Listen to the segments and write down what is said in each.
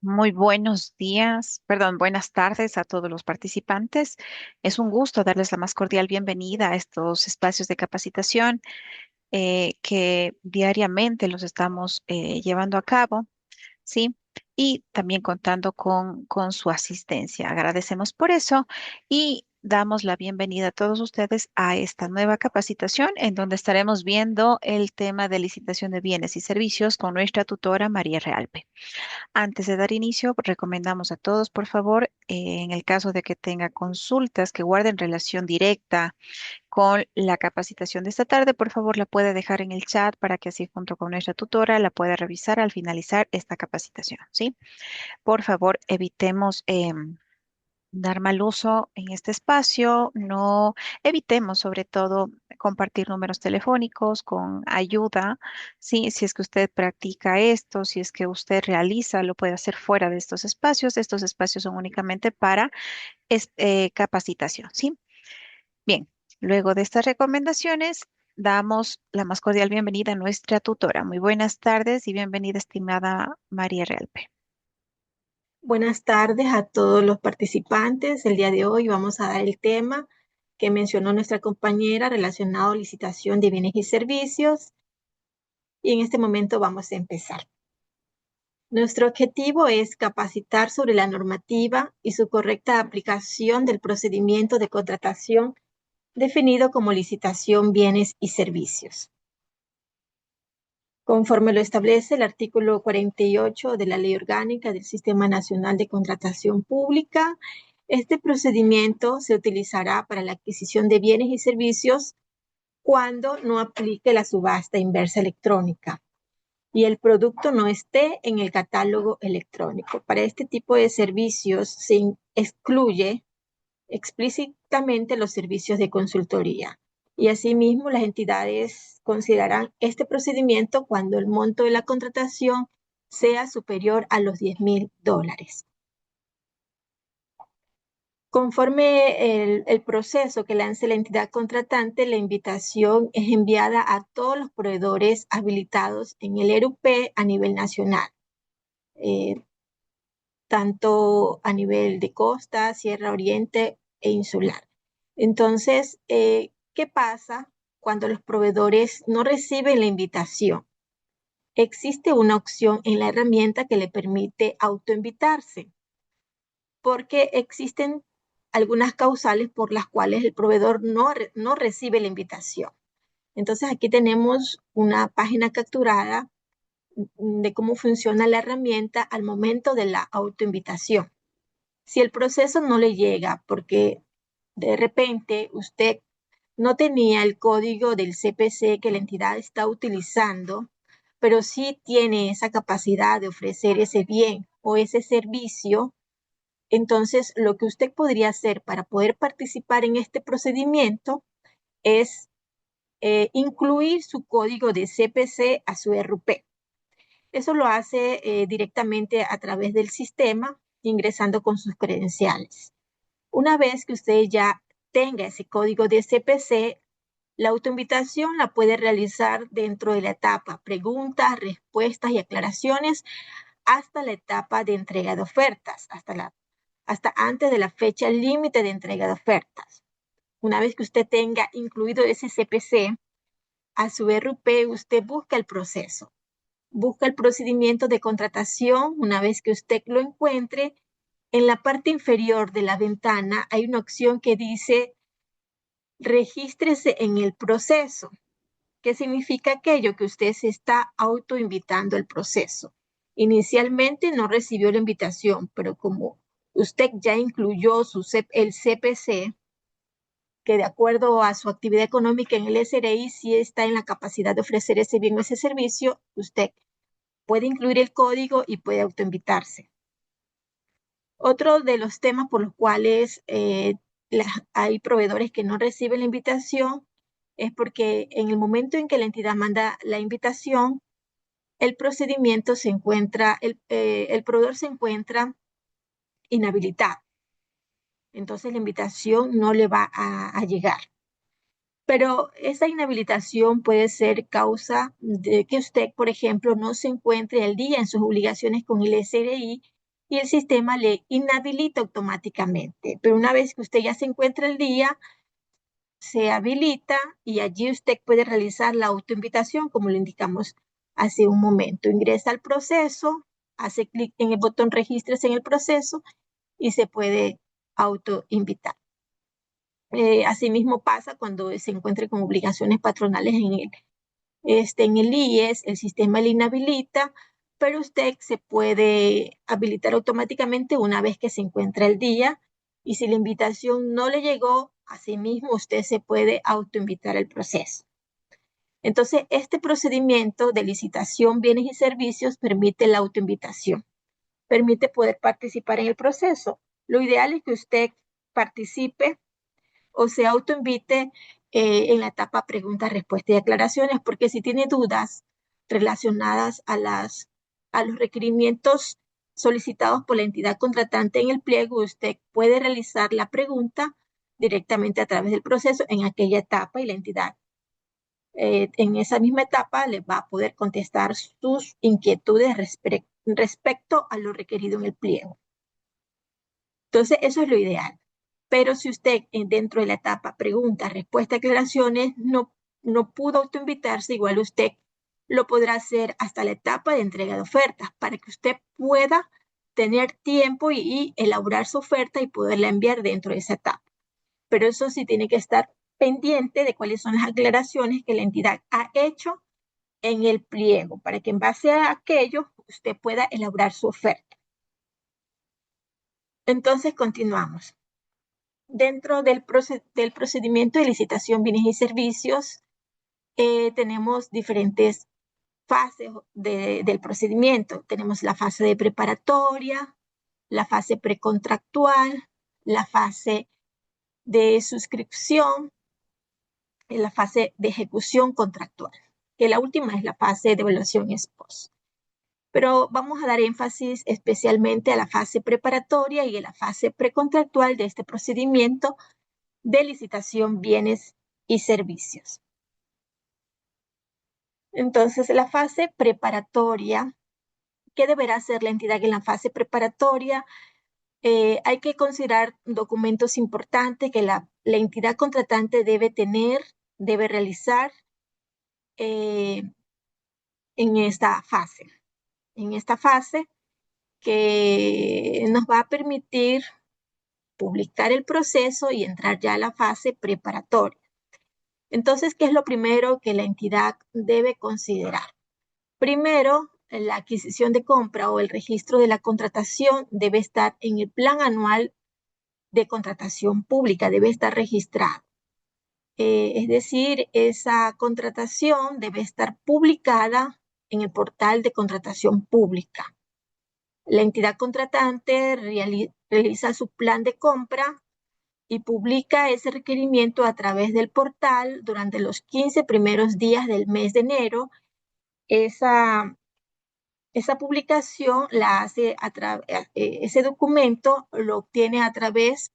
Muy buenos días, perdón, buenas tardes a todos los participantes. Es un gusto darles la más cordial bienvenida a estos espacios de capacitación que diariamente los estamos llevando a cabo, ¿sí? Y también contando con su asistencia. Agradecemos por eso y damos la bienvenida a todos ustedes a esta nueva capacitación en donde estaremos viendo el tema de licitación de bienes y servicios con nuestra tutora María Realpe. Antes de dar inicio, recomendamos a todos, por favor, en el caso de que tenga consultas que guarden relación directa con la capacitación de esta tarde, por favor, la puede dejar en el chat para que así junto con nuestra tutora la pueda revisar al finalizar esta capacitación, ¿sí? Por favor, evitemos dar mal uso en este espacio, no evitemos sobre todo compartir números telefónicos con ayuda, ¿sí? Si es que usted practica esto, si es que usted realiza, lo puede hacer fuera de estos espacios. Estos espacios son únicamente para capacitación, ¿sí? Bien, luego de estas recomendaciones, damos la más cordial bienvenida a nuestra tutora. Muy buenas tardes y bienvenida, estimada María Realpe. Buenas tardes a todos los participantes. El día de hoy vamos a dar el tema que mencionó nuestra compañera relacionado a licitación de bienes y servicios. Y en este momento vamos a empezar. Nuestro objetivo es capacitar sobre la normativa y su correcta aplicación del procedimiento de contratación definido como licitación bienes y servicios. Conforme lo establece el artículo 48 de la Ley Orgánica del Sistema Nacional de Contratación Pública, este procedimiento se utilizará para la adquisición de bienes y servicios cuando no aplique la subasta inversa electrónica y el producto no esté en el catálogo electrónico. Para este tipo de servicios se excluye explícitamente los servicios de consultoría. Y asimismo, las entidades considerarán este procedimiento cuando el monto de la contratación sea superior a los $10,000. Conforme el proceso que lance la entidad contratante, la invitación es enviada a todos los proveedores habilitados en el ERUP a nivel nacional, eh, tanto a nivel de costa, Sierra Oriente e insular. Entonces, ¿qué pasa cuando los proveedores no reciben la invitación? Existe una opción en la herramienta que le permite autoinvitarse, porque existen algunas causales por las cuales el proveedor no recibe la invitación. Entonces, aquí tenemos una página capturada de cómo funciona la herramienta al momento de la autoinvitación. Si el proceso no le llega porque de repente usted no tenía el código del CPC que la entidad está utilizando, pero sí tiene esa capacidad de ofrecer ese bien o ese servicio, entonces lo que usted podría hacer para poder participar en este procedimiento es incluir su código de CPC a su RP. Eso lo hace directamente a través del sistema, ingresando con sus credenciales. Una vez que usted ya tenga ese código de CPC, la autoinvitación la puede realizar dentro de la etapa preguntas, respuestas y aclaraciones hasta la etapa de entrega de ofertas, hasta antes de la fecha límite de entrega de ofertas. Una vez que usted tenga incluido ese CPC, a su RP usted busca el proceso, busca el procedimiento de contratación. Una vez que usted lo encuentre, en la parte inferior de la ventana hay una opción que dice regístrese en el proceso. ¿Qué significa aquello? Que usted se está autoinvitando al proceso. Inicialmente no recibió la invitación, pero como usted ya incluyó el CPC, que de acuerdo a su actividad económica en el SRI sí está en la capacidad de ofrecer ese bien o ese servicio, usted puede incluir el código y puede autoinvitarse. Otro de los temas por los cuales hay proveedores que no reciben la invitación es porque en el momento en que la entidad manda la invitación, el procedimiento se encuentra, el proveedor se encuentra inhabilitado. Entonces la invitación no le va a llegar. Pero esa inhabilitación puede ser causa de que usted, por ejemplo, no se encuentre al día en sus obligaciones con el SRI y el sistema le inhabilita automáticamente. Pero una vez que usted ya se encuentra al día, se habilita y allí usted puede realizar la autoinvitación, como lo indicamos hace un momento. Ingresa al proceso, hace clic en el botón regístrese en el proceso y se puede autoinvitar. Asimismo pasa cuando se encuentre con obligaciones patronales en el IES, el sistema le inhabilita, pero usted se puede habilitar automáticamente una vez que se encuentra el día, y si la invitación no le llegó, asimismo usted se puede autoinvitar al proceso. Entonces, este procedimiento de licitación, bienes y servicios permite la autoinvitación, permite poder participar en el proceso. Lo ideal es que usted participe o se autoinvite en la etapa preguntas, respuestas y aclaraciones, porque si tiene dudas relacionadas a los requerimientos solicitados por la entidad contratante en el pliego, usted puede realizar la pregunta directamente a través del proceso en aquella etapa, y la entidad en esa misma etapa le va a poder contestar sus inquietudes respecto a lo requerido en el pliego. Entonces, eso es lo ideal. Pero si usted dentro de la etapa preguntas, respuestas, aclaraciones, no pudo autoinvitarse, igual usted lo podrá hacer hasta la etapa de entrega de ofertas, para que usted pueda tener tiempo y elaborar su oferta y poderla enviar dentro de esa etapa. Pero eso sí tiene que estar pendiente de cuáles son las aclaraciones que la entidad ha hecho en el pliego, para que en base a aquello usted pueda elaborar su oferta. Entonces, continuamos. Dentro del procedimiento de licitación, bienes y servicios, tenemos diferentes fases del procedimiento. Tenemos la fase de preparatoria, la fase precontractual, la fase de suscripción y la fase de ejecución contractual, que la última es la fase de evaluación ex post. Pero vamos a dar énfasis especialmente a la fase preparatoria y a la fase precontractual de este procedimiento de licitación, bienes y servicios. Entonces, la fase preparatoria, ¿qué deberá hacer la entidad en la fase preparatoria? Hay que considerar documentos importantes que la entidad contratante debe tener, debe realizar en esta fase. En esta fase que nos va a permitir publicar el proceso y entrar ya a la fase preparatoria. Entonces, ¿qué es lo primero que la entidad debe considerar? Primero, la adquisición de compra o el registro de la contratación debe estar en el plan anual de contratación pública, debe estar registrado. Es decir, esa contratación debe estar publicada en el portal de contratación pública. La entidad contratante realiza su plan de compra y publica ese requerimiento a través del portal durante los 15 primeros días del mes de enero. Esa publicación la hace ese documento lo obtiene a través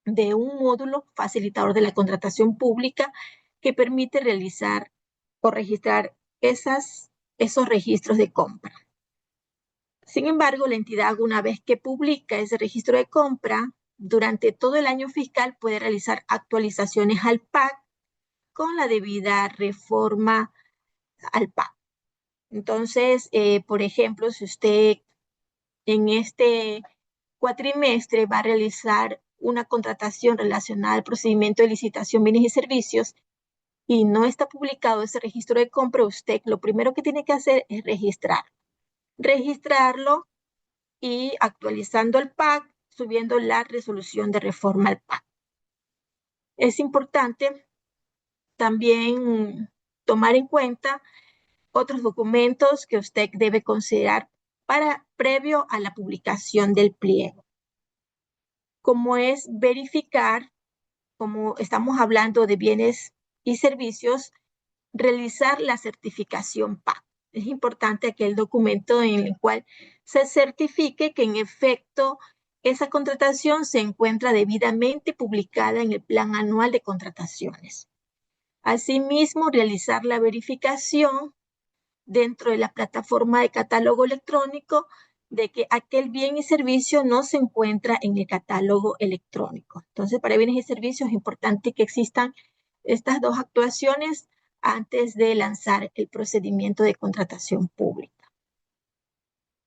de un módulo facilitador de la contratación pública que permite realizar o registrar esos registros de compra. Sin embargo, la entidad, una vez que publica ese registro de compra, durante todo el año fiscal puede realizar actualizaciones al PAC con la debida reforma al PAC. Entonces, por ejemplo, si usted en este cuatrimestre va a realizar una contratación relacionada al procedimiento de licitación, bienes y servicios, y no está publicado ese registro de compra, usted lo primero que tiene que hacer es registrarlo y actualizando el PAC, subiendo la resolución de reforma al PAC. Es importante también tomar en cuenta otros documentos que usted debe considerar previo a la publicación del pliego, como es verificar, como estamos hablando de bienes y servicios, realizar la certificación PAC. Es importante aquel documento en el cual se certifique que en efecto esa contratación se encuentra debidamente publicada en el Plan Anual de Contrataciones. Asimismo, realizar la verificación dentro de la plataforma de catálogo electrónico de que aquel bien y servicio no se encuentra en el catálogo electrónico. Entonces, para bienes y servicios es importante que existan estas dos actuaciones antes de lanzar el procedimiento de contratación pública.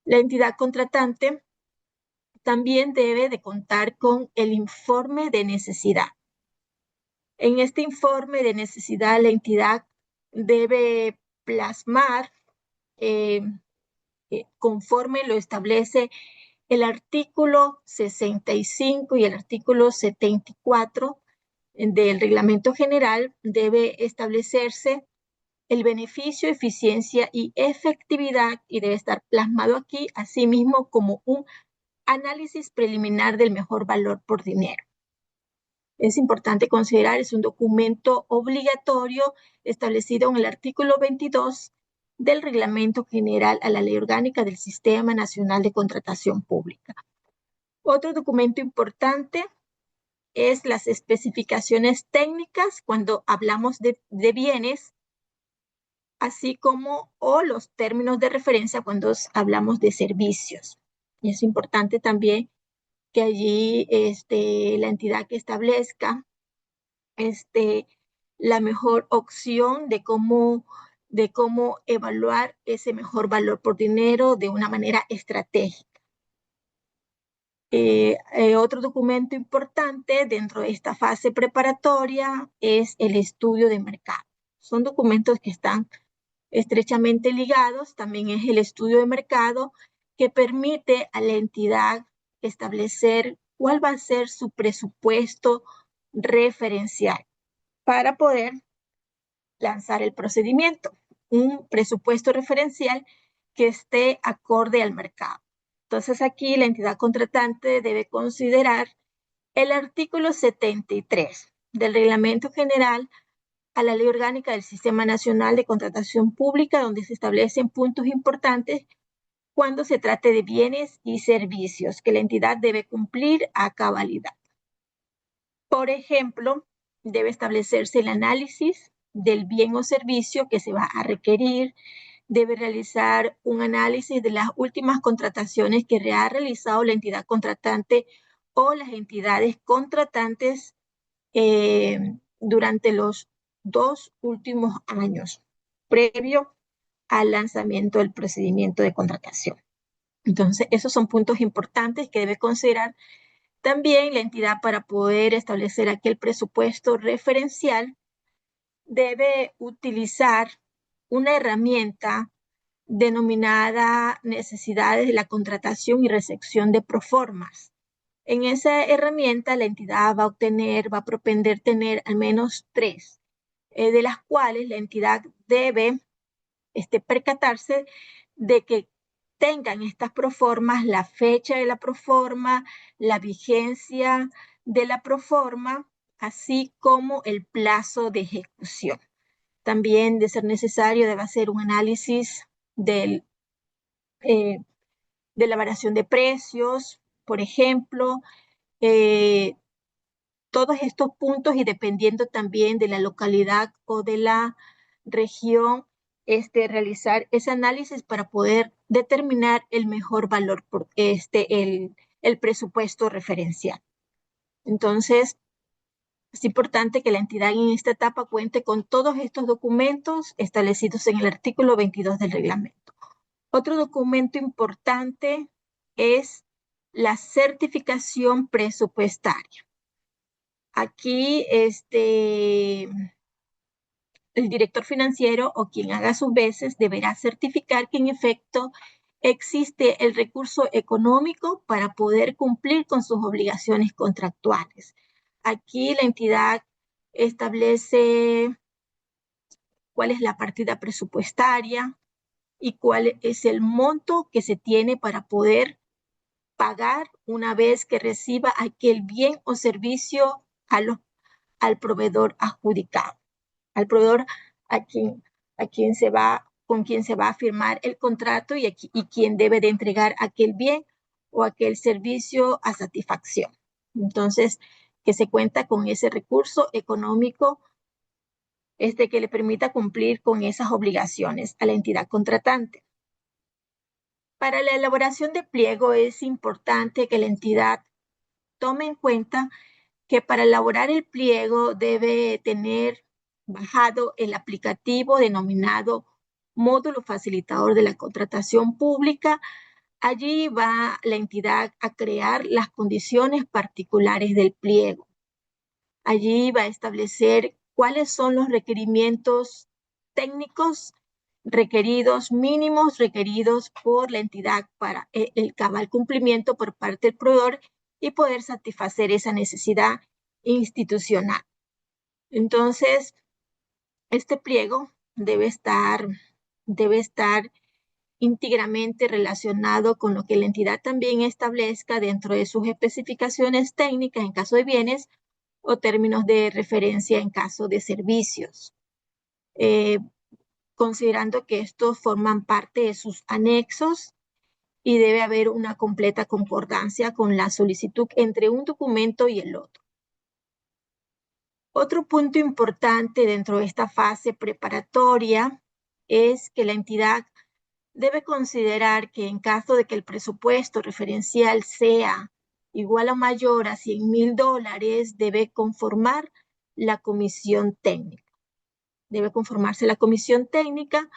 La entidad contratante también debe de contar con el informe de necesidad. En este informe de necesidad, la entidad debe plasmar, eh, conforme lo establece el artículo 65 y el artículo 74 del Reglamento General, debe establecerse el beneficio, eficiencia y efectividad, y debe estar plasmado aquí, asimismo, como un análisis preliminar del mejor valor por dinero. Es importante considerar, es un documento obligatorio establecido en el artículo 22 del Reglamento General a la Ley Orgánica del Sistema Nacional de Contratación Pública. Otro documento importante es las especificaciones técnicas cuando hablamos de bienes, así como los términos de referencia cuando hablamos de servicios. Y es importante también que allí la entidad que establezca la mejor opción de cómo evaluar ese mejor valor por dinero de una manera estratégica. Otro documento importante dentro de esta fase preparatoria es el estudio de mercado. Son documentos que están estrechamente ligados. También es el estudio de mercado que permite a la entidad establecer cuál va a ser su presupuesto referencial para poder lanzar el procedimiento. Un presupuesto referencial que esté acorde al mercado. Entonces aquí la entidad contratante debe considerar el artículo 73 del Reglamento General a la Ley Orgánica del Sistema Nacional de Contratación Pública, donde se establecen puntos importantes cuando se trate de bienes y servicios que la entidad debe cumplir a cabalidad. Por ejemplo, debe establecerse el análisis del bien o servicio que se va a requerir, debe realizar un análisis de las últimas contrataciones que ha realizado la entidad contratante o las entidades contratantes durante los 2 últimos años, previo al lanzamiento del procedimiento de contratación. Entonces, esos son puntos importantes que debe considerar también la entidad para poder establecer aquel presupuesto referencial. Debe utilizar una herramienta denominada necesidades de la contratación y recepción de proformas. En esa herramienta la entidad va a propender tener al menos 3, de las cuales la entidad debe percatarse de que tengan estas proformas la fecha de la proforma, la vigencia de la proforma, así como el plazo de ejecución. También, de ser necesario, debe hacer un análisis de la variación de precios, por ejemplo, todos estos puntos, y dependiendo también de la localidad o de la región, realizar ese análisis para poder determinar el mejor valor por el presupuesto referencial. Entonces, es importante que la entidad en esta etapa cuente con todos estos documentos establecidos en el artículo 22 del reglamento. Otro documento importante es la certificación presupuestaria. Aquí, el director financiero o quien haga sus veces deberá certificar que en efecto existe el recurso económico para poder cumplir con sus obligaciones contractuales. Aquí la entidad establece cuál es la partida presupuestaria y cuál es el monto que se tiene para poder pagar una vez que reciba aquel bien o servicio al proveedor adjudicado, al proveedor con quien se va a firmar el contrato y quien debe de entregar aquel bien o aquel servicio a satisfacción. Entonces, que se cuenta con ese recurso económico que le permita cumplir con esas obligaciones a la entidad contratante. Para la elaboración de pliego es importante que la entidad tome en cuenta que para elaborar el pliego debe tener bajado el aplicativo denominado módulo facilitador de la contratación pública. Allí va la entidad a crear las condiciones particulares del pliego. Allí va a establecer cuáles son los requerimientos técnicos requeridos, mínimos requeridos por la entidad para el cabal cumplimiento por parte del proveedor y poder satisfacer esa necesidad institucional. Entonces, este pliego debe estar íntegramente relacionado con lo que la entidad también establezca dentro de sus especificaciones técnicas en caso de bienes o términos de referencia en caso de servicios, eh, considerando que estos forman parte de sus anexos y debe haber una completa concordancia con la solicitud entre un documento y el otro. Otro punto importante dentro de esta fase preparatoria es que la entidad debe considerar que en caso de que el presupuesto referencial sea igual o mayor a $100,000, debe conformar la comisión técnica. Debe conformarse la comisión técnica.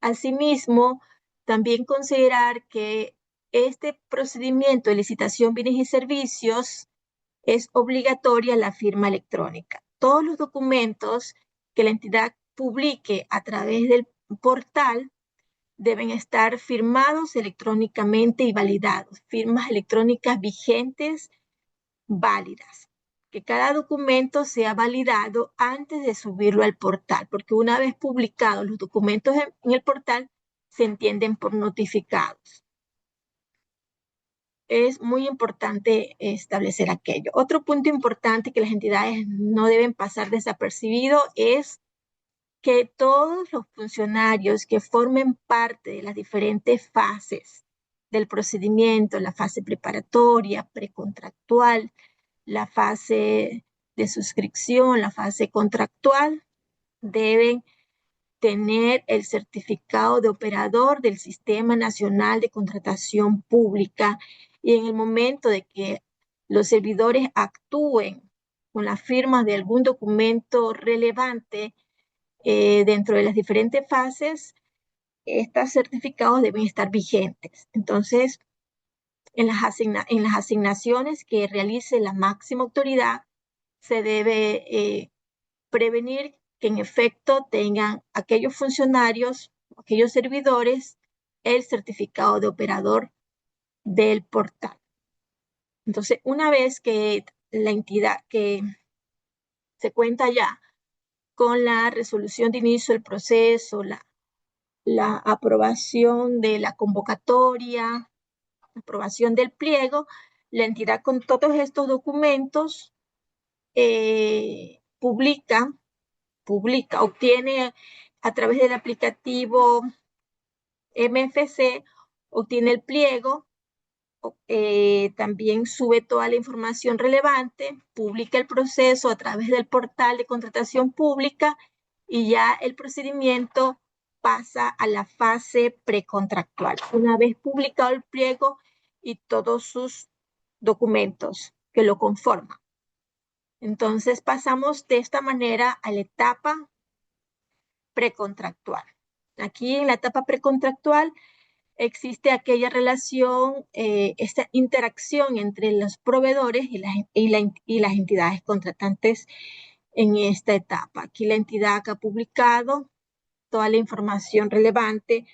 Asimismo, también considerar que este procedimiento de licitación, bienes y servicios es obligatoria la firma electrónica. Todos los documentos que la entidad publique a través del portal deben estar firmados electrónicamente y validados, firmas electrónicas vigentes, válidas. Que cada documento sea validado antes de subirlo al portal, porque una vez publicados los documentos en el portal, se entienden por notificados. Es muy importante establecer aquello. Otro punto importante que las entidades no deben pasar desapercibido es que todos los funcionarios que formen parte de las diferentes fases del procedimiento, la fase preparatoria, precontractual, la fase de suscripción, la fase contractual, deben tener el certificado de operador del Sistema Nacional de Contratación Pública, y en el momento de que los servidores actúen con la firma de algún documento relevante dentro de las diferentes fases, estos certificados deben estar vigentes. Entonces, en las asignaciones que realice la máxima autoridad, se debe prevenir que en efecto tengan aquellos funcionarios, aquellos servidores, el certificado de operador del portal. Entonces, una vez que la entidad que se cuenta ya con la resolución de inicio del proceso, la aprobación de la convocatoria, aprobación del pliego, la entidad con todos estos documentos obtiene a través del aplicativo MFC, obtiene el pliego, también sube toda la información relevante, publica el proceso a través del portal de contratación pública y ya el procedimiento pasa a la fase precontractual. Una vez publicado el pliego y todos sus documentos que lo conforman. Entonces pasamos de esta manera a la etapa precontractual. Aquí en la etapa precontractual existe aquella relación, esta interacción entre los proveedores y las entidades contratantes en esta etapa. Aquí la entidad ha publicado toda la información relevante,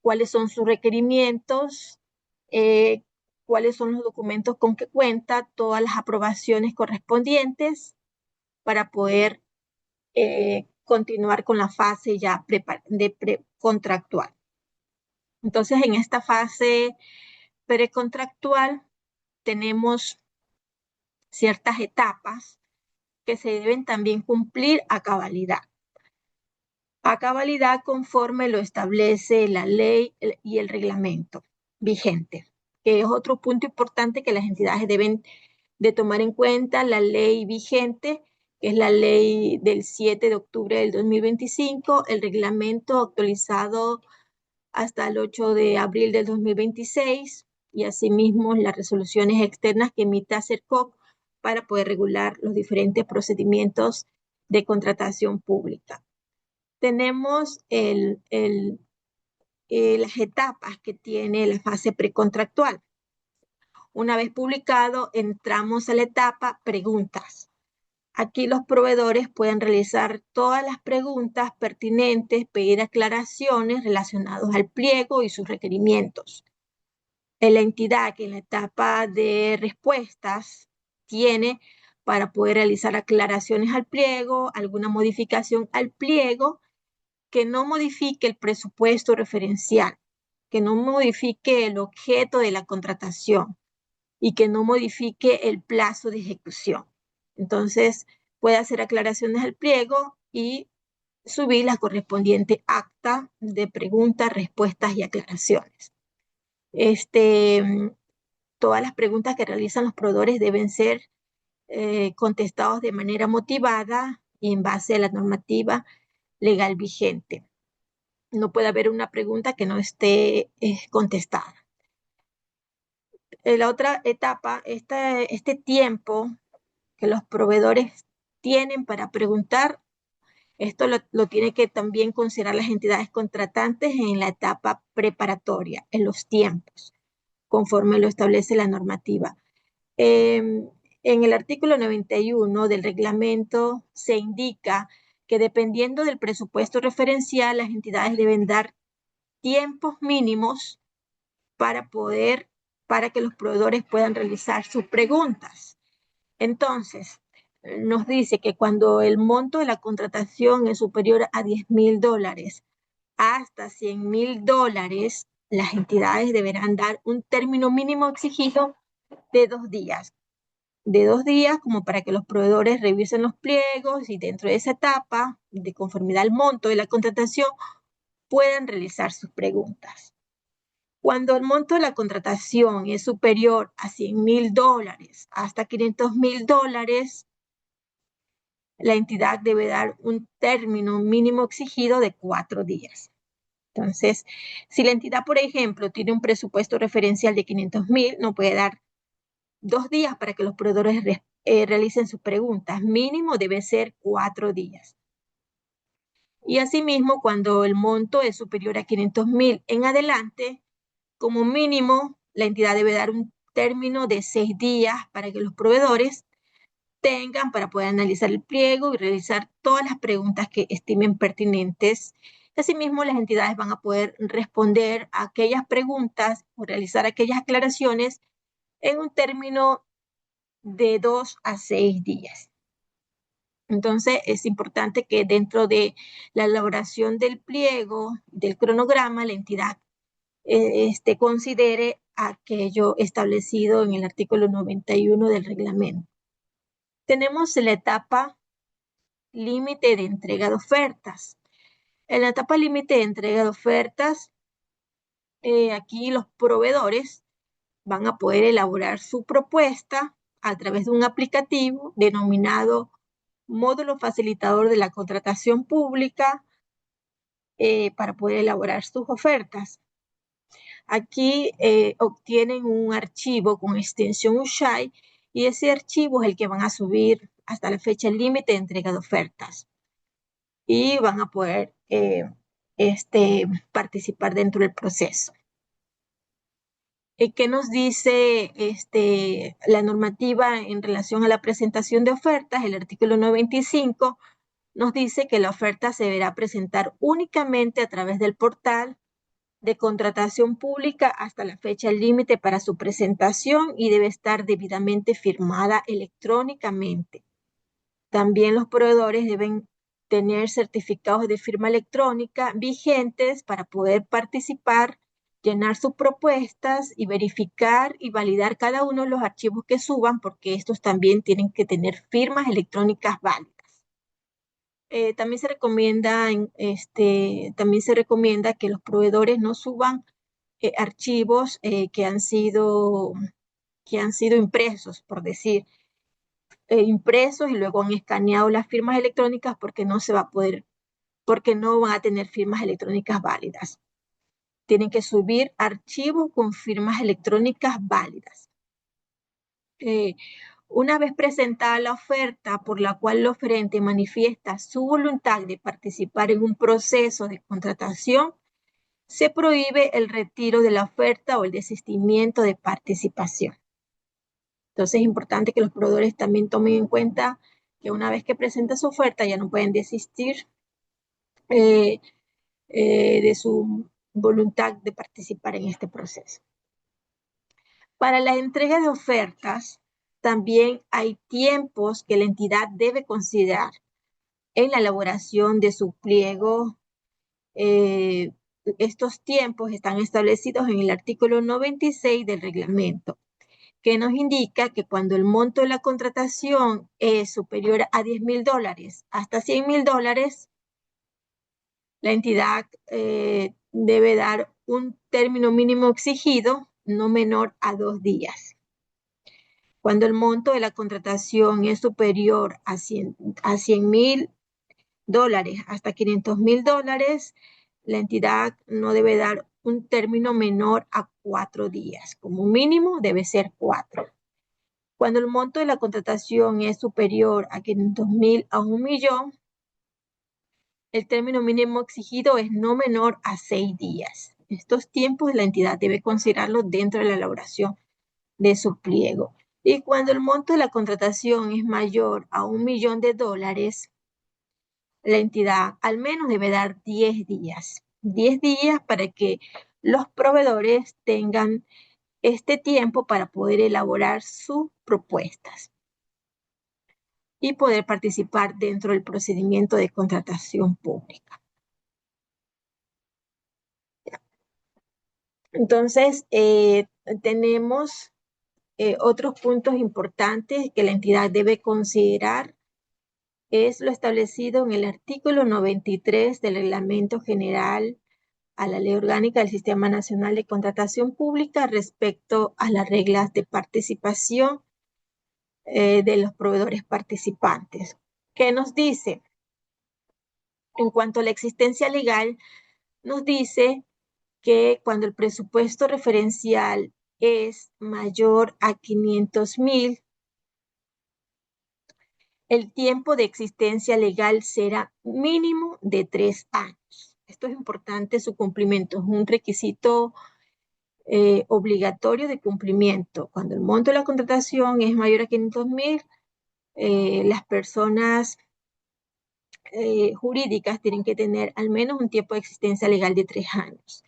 cuáles son sus requerimientos, cuáles son los documentos con que cuenta, todas las aprobaciones correspondientes para poder continuar con la fase ya de precontractual. Entonces, en esta fase precontractual tenemos ciertas etapas que se deben también cumplir a cabalidad conforme lo establece la ley y el reglamento vigente, que es otro punto importante que las entidades deben de tomar en cuenta. La ley vigente, que es la ley del 7 de octubre del 2025, el reglamento actualizado hasta el 8 de abril del 2026 y asimismo las resoluciones externas que emita CERCOC para poder regular los diferentes procedimientos de contratación pública. Tenemos las etapas que tiene la fase precontractual. Una vez publicado, entramos a la etapa preguntas. Aquí los proveedores pueden realizar todas las preguntas pertinentes, pedir aclaraciones relacionadas al pliego y sus requerimientos. La entidad que en la etapa de respuestas tiene para poder realizar aclaraciones al pliego, alguna modificación al pliego, que no modifique el presupuesto referencial, que no modifique el objeto de la contratación y que no modifique el plazo de ejecución. Entonces, puede hacer aclaraciones al pliego y subir la correspondiente acta de preguntas, respuestas y aclaraciones. Todas las preguntas que realizan los proveedores deben ser contestados de manera motivada y en base a la normativa legal vigente. No puede haber una pregunta que no esté contestada. La otra etapa, este tiempo que los proveedores tienen para preguntar, esto lo tiene que también considerar las entidades contratantes en la etapa preparatoria, en los tiempos, conforme lo establece la normativa. En el artículo 91 del reglamento se indica que dependiendo del presupuesto referencial, las entidades deben dar tiempos mínimos para que los proveedores puedan realizar sus preguntas. Entonces, nos dice que cuando el monto de la contratación es superior a $10,000 hasta $100,000, las entidades deberán dar un término mínimo exigido de 2 días. De 2 días como para que los proveedores revisen los pliegos y dentro de esa etapa, de conformidad al monto de la contratación, puedan realizar sus preguntas. Cuando el monto de la contratación es superior a $100,000 hasta $500,000, la entidad debe dar un término mínimo exigido de 4 días. Entonces, si la entidad, por ejemplo, tiene un presupuesto referencial de 500,000, no puede dar 2 días para que los proveedores realicen sus preguntas. Mínimo debe ser 4 días. Y asimismo, cuando el monto es superior a 500,000 en adelante, como mínimo, la entidad debe dar un término de 6 días para que los proveedores tengan para poder analizar el pliego y realizar todas las preguntas que estimen pertinentes. Asimismo, las entidades van a poder responder a aquellas preguntas o realizar aquellas aclaraciones en un término de 2 a 6 días. Entonces, es importante que dentro de la elaboración del pliego, del cronograma, la entidad considere aquello establecido en el artículo 91 del reglamento. Tenemos la etapa límite de entrega de ofertas. En la etapa límite de entrega de ofertas, aquí los proveedores van a poder elaborar su propuesta a través de un aplicativo denominado módulo facilitador de la contratación pública para poder elaborar sus ofertas. Aquí obtienen un archivo con extensión USHAI y ese archivo es el que van a subir hasta la fecha límite de entrega de ofertas y van a poder participar dentro del proceso. ¿Qué nos dice la normativa en relación a la presentación de ofertas? El artículo 95 nos dice que la oferta se deberá presentar únicamente a través del portal de contratación pública hasta la fecha límite para su presentación y debe estar debidamente firmada electrónicamente. También los proveedores deben tener certificados de firma electrónica vigentes para poder participar, llenar sus propuestas y verificar y validar cada uno de los archivos que suban, porque estos también tienen que tener firmas electrónicas válidas. También se recomienda que los proveedores no suban archivos que han sido impresos, por decir, impresos y luego han escaneado las firmas electrónicas porque no se va a poder, porque no van a tener firmas electrónicas válidas. tienen que subir archivos con firmas electrónicas válidas. Una vez presentada la oferta por la cual el oferente manifiesta su voluntad de participar en un proceso de contratación, se prohíbe el retiro de la oferta o el desistimiento de participación. Entonces es importante que los proveedores también tomen en cuenta que una vez que presenta su oferta ya no pueden desistir eh, de su voluntad de participar en este proceso. Para la entrega de ofertas, también hay tiempos que la entidad debe considerar en la elaboración de su pliego. Eh, Estos tiempos están establecidos en el artículo 96 del reglamento, que nos indica que cuando el monto de la contratación es superior a $10,000 hasta $100,000, la entidad debe dar un término mínimo exigido no menor a 2 días. Cuando el monto de la contratación es superior a $100,000 hasta $500,000, la entidad no debe dar un término menor a 4 días. Como mínimo debe ser 4. Cuando el monto de la contratación es superior a 500,000 a 1,000,000, el término mínimo exigido es no menor a 6 días. Estos tiempos la entidad debe considerarlos dentro de la elaboración de su pliego. Y cuando el monto de la contratación es mayor a $1,000,000, la entidad al menos debe dar 10 días. 10 días para que los proveedores tengan este tiempo para poder elaborar sus propuestas y poder participar dentro del procedimiento de contratación pública. Entonces, tenemos otros puntos importantes que la entidad debe considerar. Es lo establecido en el artículo 93 del Reglamento General a la Ley Orgánica del Sistema Nacional de Contratación Pública respecto a las reglas de participación de los proveedores participantes. ¿Qué nos dice? En cuanto a la existencia legal, nos dice que cuando el presupuesto referencial es mayor a 500,000, el tiempo de existencia legal será mínimo de 3 años. Esto es importante, su cumplimiento es un requisito obligatorio de cumplimiento. Cuando el monto de la contratación es mayor a 500,000, las personas jurídicas tienen que tener al menos un tiempo de existencia legal de 3 años.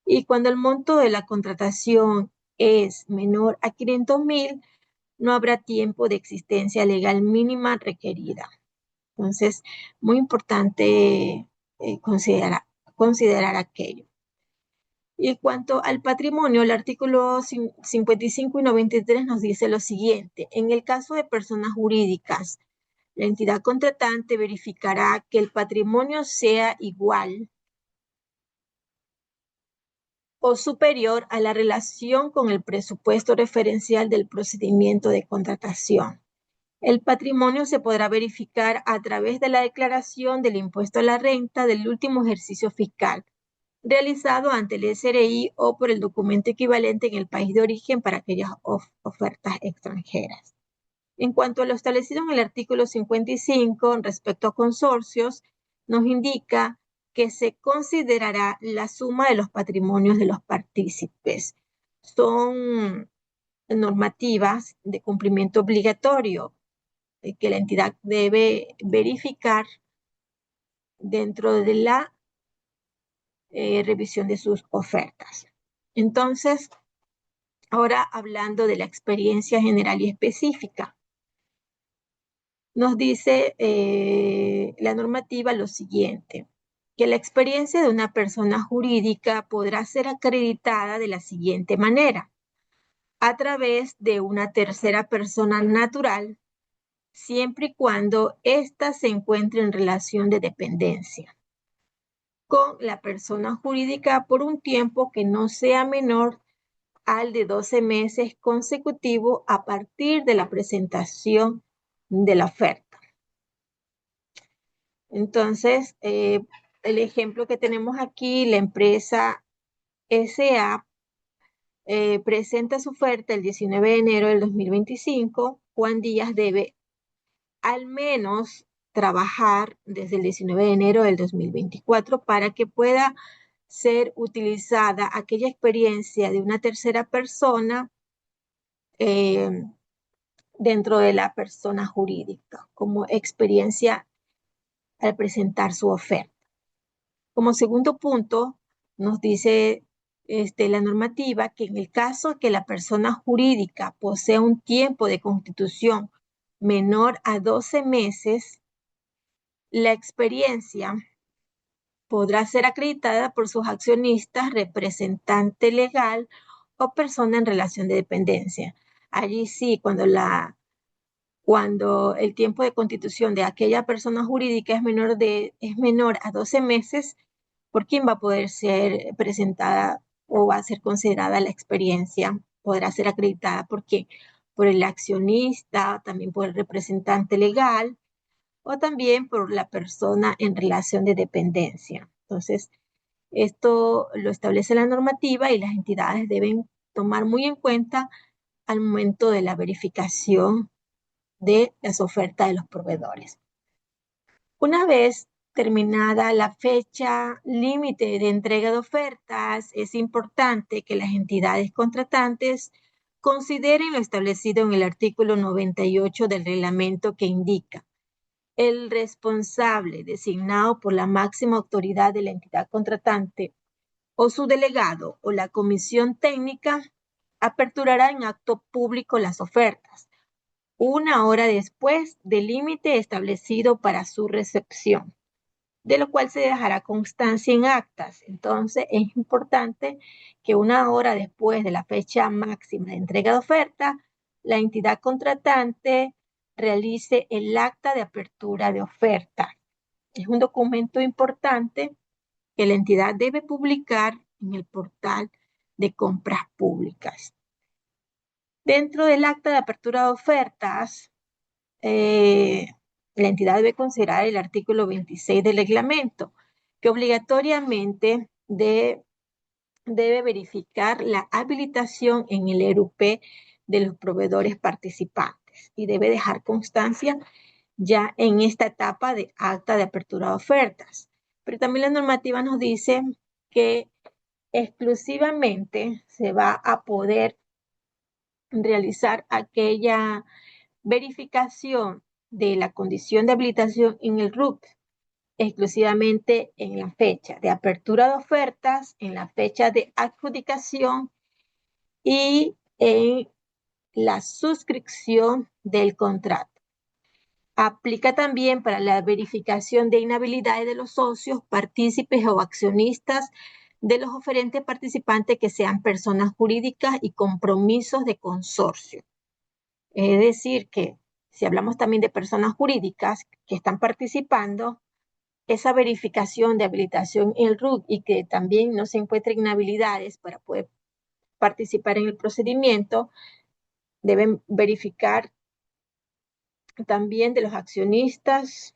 Y cuando el monto de la contratación es menor a 500,000, no habrá tiempo de existencia legal mínima requerida. Entonces, muy importante considerar aquello. Y en cuanto al patrimonio, el artículo 55 y 93 nos dice lo siguiente. En el caso de personas jurídicas, la entidad contratante verificará que el patrimonio sea igual o superior a la relación con el presupuesto referencial del procedimiento de contratación. El patrimonio se podrá verificar a través de la declaración del impuesto a la renta del último ejercicio fiscal, realizado ante el SRI o por el documento equivalente en el país de origen para aquellas ofertas extranjeras. En cuanto a lo establecido en el artículo 55 respecto a consorcios, nos indica que se considerará la suma de los patrimonios de los partícipes. Son normativas de cumplimiento obligatorio que la entidad debe verificar dentro de la revisión de sus ofertas. Entonces, ahora hablando de la experiencia general y específica, nos dice la normativa lo siguiente, que la experiencia de una persona jurídica podrá ser acreditada de la siguiente manera, a través de una tercera persona natural, siempre y cuando ésta se encuentre en relación de dependencia con la persona jurídica por un tiempo que no sea menor al de 12 meses consecutivos a partir de la presentación de la oferta. Entonces, el ejemplo que tenemos aquí, la empresa SA presenta su oferta el 19 de enero del 2025. Juan Díaz debe al menos trabajar desde el 19 de enero del 2024 para que pueda ser utilizada aquella experiencia de una tercera persona eh, dentro de la persona jurídica como experiencia al presentar su oferta. Como segundo punto, nos dice la normativa que en el caso que la persona jurídica posea un tiempo de constitución menor a 12 meses, la experiencia podrá ser acreditada por sus accionistas, representante legal o persona en relación de dependencia. Allí sí, cuando el tiempo de constitución de aquella persona jurídica es menor a 12 meses, ¿por quién va a poder ser presentada o va a ser considerada la experiencia? Podrá ser acreditada porque por el accionista, también por el representante legal o también por la persona en relación de dependencia. Entonces, esto lo establece la normativa y las entidades deben tomar muy en cuenta al momento de la verificación de las ofertas de los proveedores. Una vez terminada la fecha límite de entrega de ofertas, es importante que las entidades contratantes consideren lo establecido en el artículo 98 del reglamento que indica el responsable designado por la máxima autoridad de la entidad contratante o su delegado o la comisión técnica aperturará en acto público las ofertas una hora después del límite establecido para su recepción, de lo cual se dejará constancia en actas. Entonces, es importante que una hora después de la fecha máxima de entrega de oferta, la entidad contratante realice el acta de apertura de oferta. Es un documento importante que la entidad debe publicar en el portal de compras públicas. Dentro del acta de apertura de ofertas, eh, la entidad debe considerar el artículo 26 del reglamento, que obligatoriamente debe verificar la habilitación en el ERUP de los proveedores participantes y debe dejar constancia ya en esta etapa de acta de apertura de ofertas. Pero también la normativa nos dice que exclusivamente se va a poder realizar aquella verificación de la condición de habilitación en el RUC exclusivamente en la fecha de apertura de ofertas, en la fecha de adjudicación y en la suscripción del contrato. Aplica también para la verificación de inhabilidades de los socios, partícipes o accionistas de los oferentes participantes que sean personas jurídicas y compromisos de consorcio. Es decir, que si hablamos también de personas jurídicas que están participando, esa verificación de habilitación en el RUC y que también no se encuentren inhabilidades para poder participar en el procedimiento, deben verificar también de los accionistas,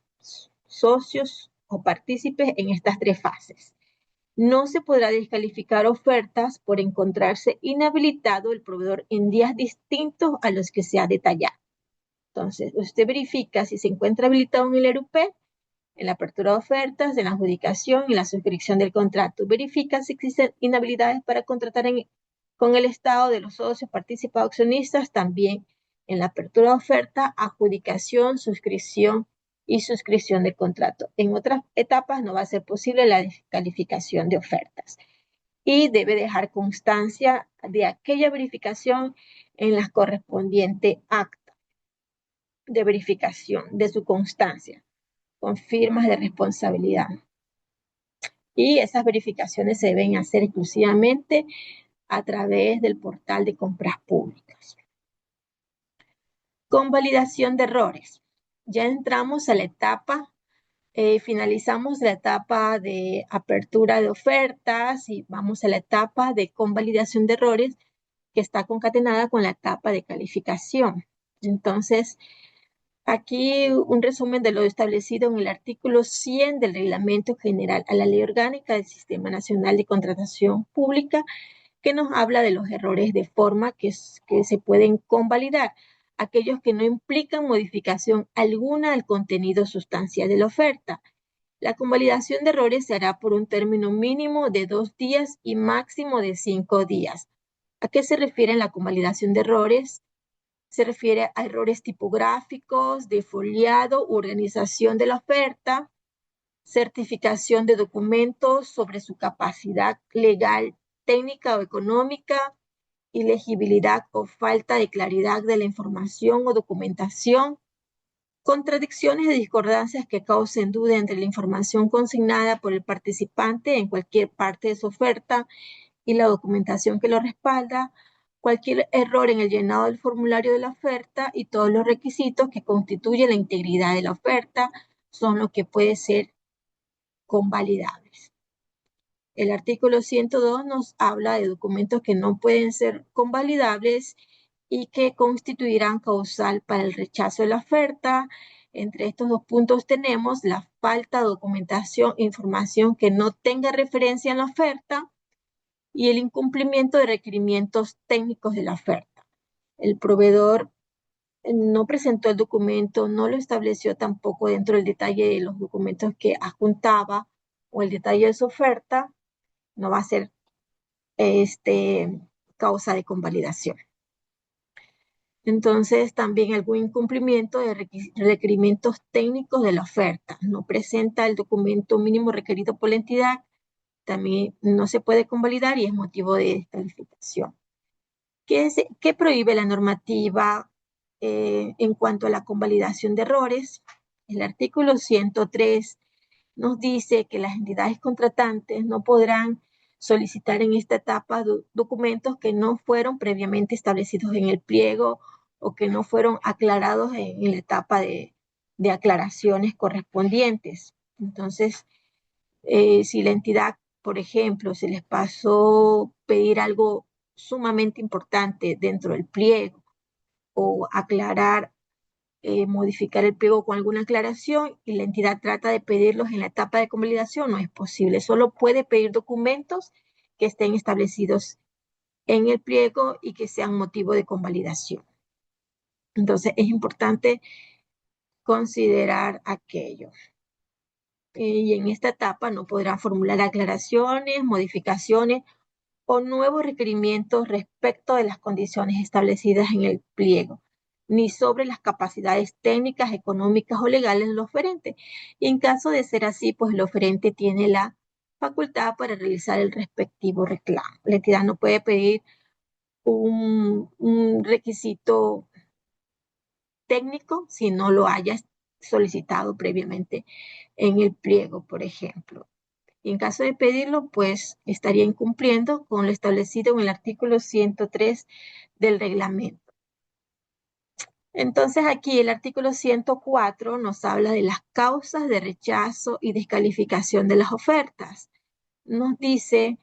socios o partícipes en estas tres fases. No se podrá descalificar ofertas por encontrarse inhabilitado el proveedor en días distintos a los que se ha detallado. Entonces, usted verifica si se encuentra habilitado en el ERUP, en la apertura de ofertas, en la adjudicación y la suscripción del contrato. Verifica si existen inhabilidades para contratar con el Estado de los socios participados accionistas, también en la apertura de oferta, adjudicación, suscripción y suscripción del contrato. En otras etapas no va a ser posible la descalificación de ofertas y debe dejar constancia de aquella verificación en las correspondientes actas de verificación de su constancia con firmas de responsabilidad. Y esas verificaciones se deben hacer exclusivamente a través del portal de compras públicas. Convalidación de errores. Ya entramos a la etapa, finalizamos la etapa de apertura de ofertas y vamos a la etapa de convalidación de errores que está concatenada con la etapa de calificación. Entonces, Aquí un resumen de lo establecido en el artículo 100 del Reglamento General a la Ley Orgánica del Sistema Nacional de Contratación Pública, que nos habla de los errores de forma que se pueden convalidar, aquellos que no implican modificación alguna del contenido sustancial de la oferta. La convalidación de errores se hará por un término mínimo de 2 días y máximo de 5 días. ¿A qué se refiere la convalidación de errores? Se refiere a errores tipográficos, de foliado u organización de la oferta, certificación de documentos sobre su capacidad legal, técnica o económica, ilegibilidad o falta de claridad de la información o documentación, contradicciones y discordancias que causen duda entre la información consignada por el participante en cualquier parte de su oferta y la documentación que lo respalda, cualquier error en el llenado del formulario de la oferta y todos los requisitos que constituyen la integridad de la oferta son los que pueden ser convalidables. El artículo 102 nos habla de documentos que no pueden ser convalidables y que constituirán causal para el rechazo de la oferta. Entre estos dos puntos tenemos la falta de documentación e información que no tenga referencia en la oferta y el incumplimiento de requerimientos técnicos de la oferta. El proveedor no presentó el documento, no lo estableció tampoco dentro del detalle de los documentos que adjuntaba o el detalle de su oferta, no va a ser causa de convalidación. Entonces, también algún incumplimiento de requerimientos técnicos de la oferta. No presenta el documento mínimo requerido por la entidad, también no se puede convalidar y es motivo de descalificación. ¿Qué prohíbe la normativa en cuanto a la convalidación de errores? El artículo 103 nos dice que las entidades contratantes no podrán solicitar en esta etapa documentos que no fueron previamente establecidos en el pliego o que no fueron aclarados en la etapa de aclaraciones correspondientes. Entonces, si la entidad, por ejemplo, se les pasó pedir algo sumamente importante dentro del pliego o aclarar, modificar el pliego con alguna aclaración y la entidad trata de pedirlos en la etapa de convalidación, no es posible. Solo puede pedir documentos que estén establecidos en el pliego y que sean motivo de convalidación. Entonces, es importante considerar aquello. Y en esta etapa no podrán formular aclaraciones, modificaciones o nuevos requerimientos respecto de las condiciones establecidas en el pliego, ni sobre las capacidades técnicas, económicas o legales del oferente. Y en caso de ser así, pues el oferente tiene la facultad para realizar el respectivo reclamo. La entidad no puede pedir un requisito técnico si no lo haya solicitado previamente en el pliego, por ejemplo. Y en caso de pedirlo, pues estaría incumpliendo con lo establecido en el artículo 103 del reglamento. Entonces aquí el artículo 104 nos habla de las causas de rechazo y descalificación de las ofertas. Nos dice,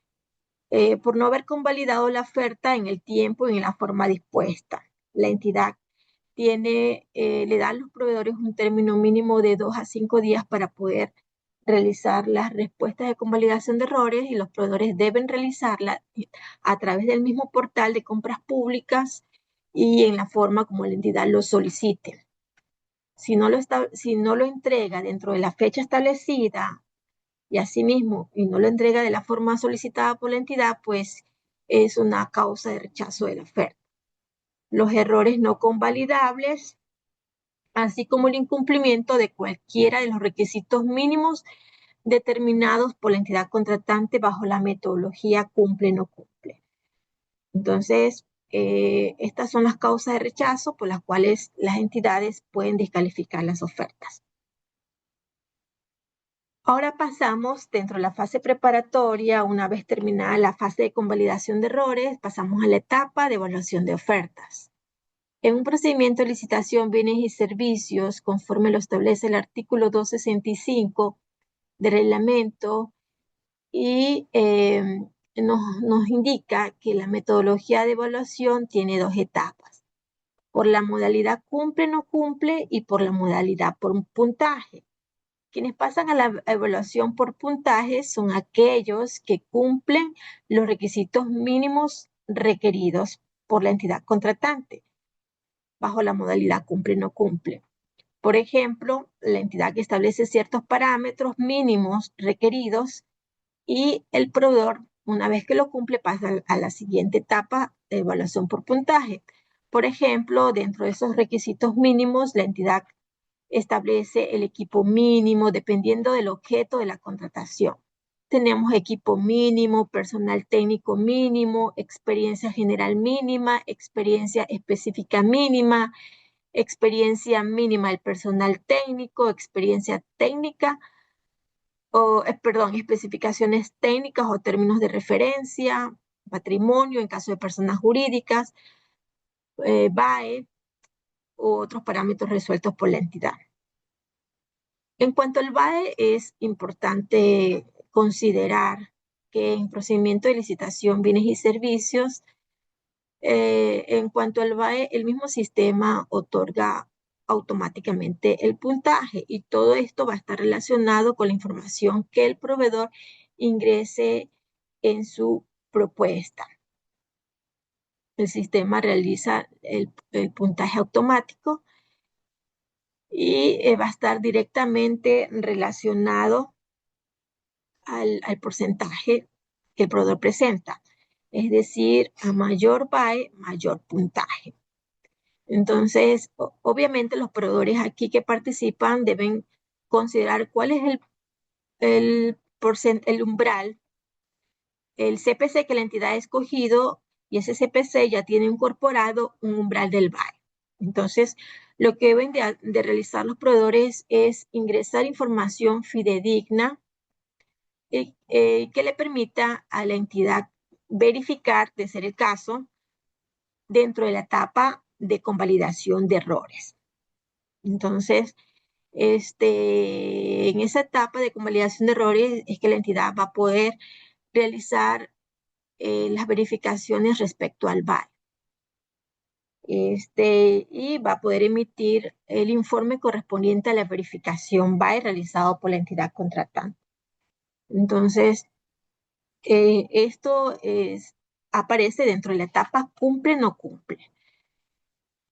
por no haber convalidado la oferta en el tiempo y en la forma dispuesta. La entidad le da a los proveedores un término mínimo de 2 a 5 días para poder realizar las respuestas de convalidación de errores y los proveedores deben realizarla a través del mismo portal de compras públicas y en la forma como la entidad lo solicite. Si no lo entrega dentro de la fecha establecida y asimismo y no lo entrega de la forma solicitada por la entidad, pues es una causa de rechazo de la oferta. Los errores no convalidables, así como el incumplimiento de cualquiera de los requisitos mínimos determinados por la entidad contratante bajo la metodología cumple-no cumple. Entonces, estas son las causas de rechazo por las cuales las entidades pueden descalificar las ofertas. Ahora pasamos dentro de la fase preparatoria, una vez terminada la fase de convalidación de errores, pasamos a la etapa de evaluación de ofertas. En un procedimiento de licitación, bienes y servicios, conforme lo establece el artículo 265 del reglamento, y nos indica que la metodología de evaluación tiene 2 etapas. por la modalidad cumple, no cumple y por la modalidad por un puntaje. Quienes pasan a la evaluación por puntaje son aquellos que cumplen los requisitos mínimos requeridos por la entidad contratante, bajo la modalidad cumple, no cumple. Por ejemplo, la entidad que establece ciertos parámetros mínimos requeridos y el proveedor, una vez que lo cumple, pasa a la siguiente etapa de evaluación por puntaje. Por ejemplo, dentro de esos requisitos mínimos, la entidad establece el equipo mínimo dependiendo del objeto de la contratación. Tenemos equipo mínimo, personal técnico mínimo, experiencia general mínima, experiencia específica mínima, experiencia mínima del personal técnico, experiencia técnica, perdón, especificaciones técnicas o términos de referencia, patrimonio en caso de personas jurídicas, BAE u otros parámetros resueltos por la entidad. En cuanto al BAE, es importante considerar que en procedimiento de licitación, bienes y servicios, en cuanto al BAE, el mismo sistema otorga automáticamente el puntaje y todo esto va a estar relacionado con la información que el proveedor ingrese en su propuesta. El sistema realiza el puntaje automático y va a estar directamente relacionado al porcentaje que el proveedor presenta. Es decir, a mayor BAE, mayor puntaje. Entonces, obviamente los proveedores aquí que participan deben considerar cuál es el umbral, el CPC que la entidad ha escogido, y ese CPC ya tiene incorporado un umbral del BAE. Entonces, lo que deben de realizar los proveedores es ingresar información fidedigna que le permita a la entidad verificar, de ser el caso, dentro de la etapa de convalidación de errores. Entonces, en esa etapa de convalidación de errores es que la entidad va a poder realizar las verificaciones respecto al BAE. Y va a poder emitir el informe correspondiente a la verificación BAE realizado por la entidad contratante. Entonces, esto aparece dentro de la etapa cumple, no cumple.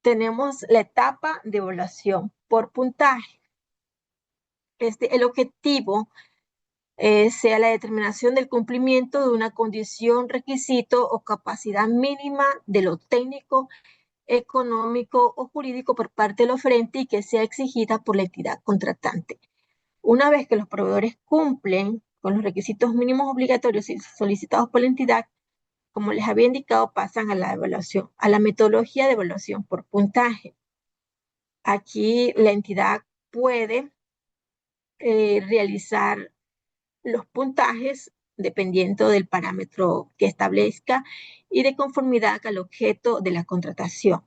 Tenemos la etapa de evaluación por puntaje. El objetivo sea la determinación del cumplimiento de una condición, requisito o capacidad mínima de lo técnico, económico o jurídico por parte del oferente y que sea exigida por la entidad contratante. Una vez que los proveedores cumplen con los requisitos mínimos obligatorios y solicitados por la entidad, como les había indicado, pasan a la evaluación, a la metodología de evaluación por puntaje. Aquí la entidad puede realizar los puntajes dependiendo del parámetro que establezca y de conformidad al objeto de la contratación.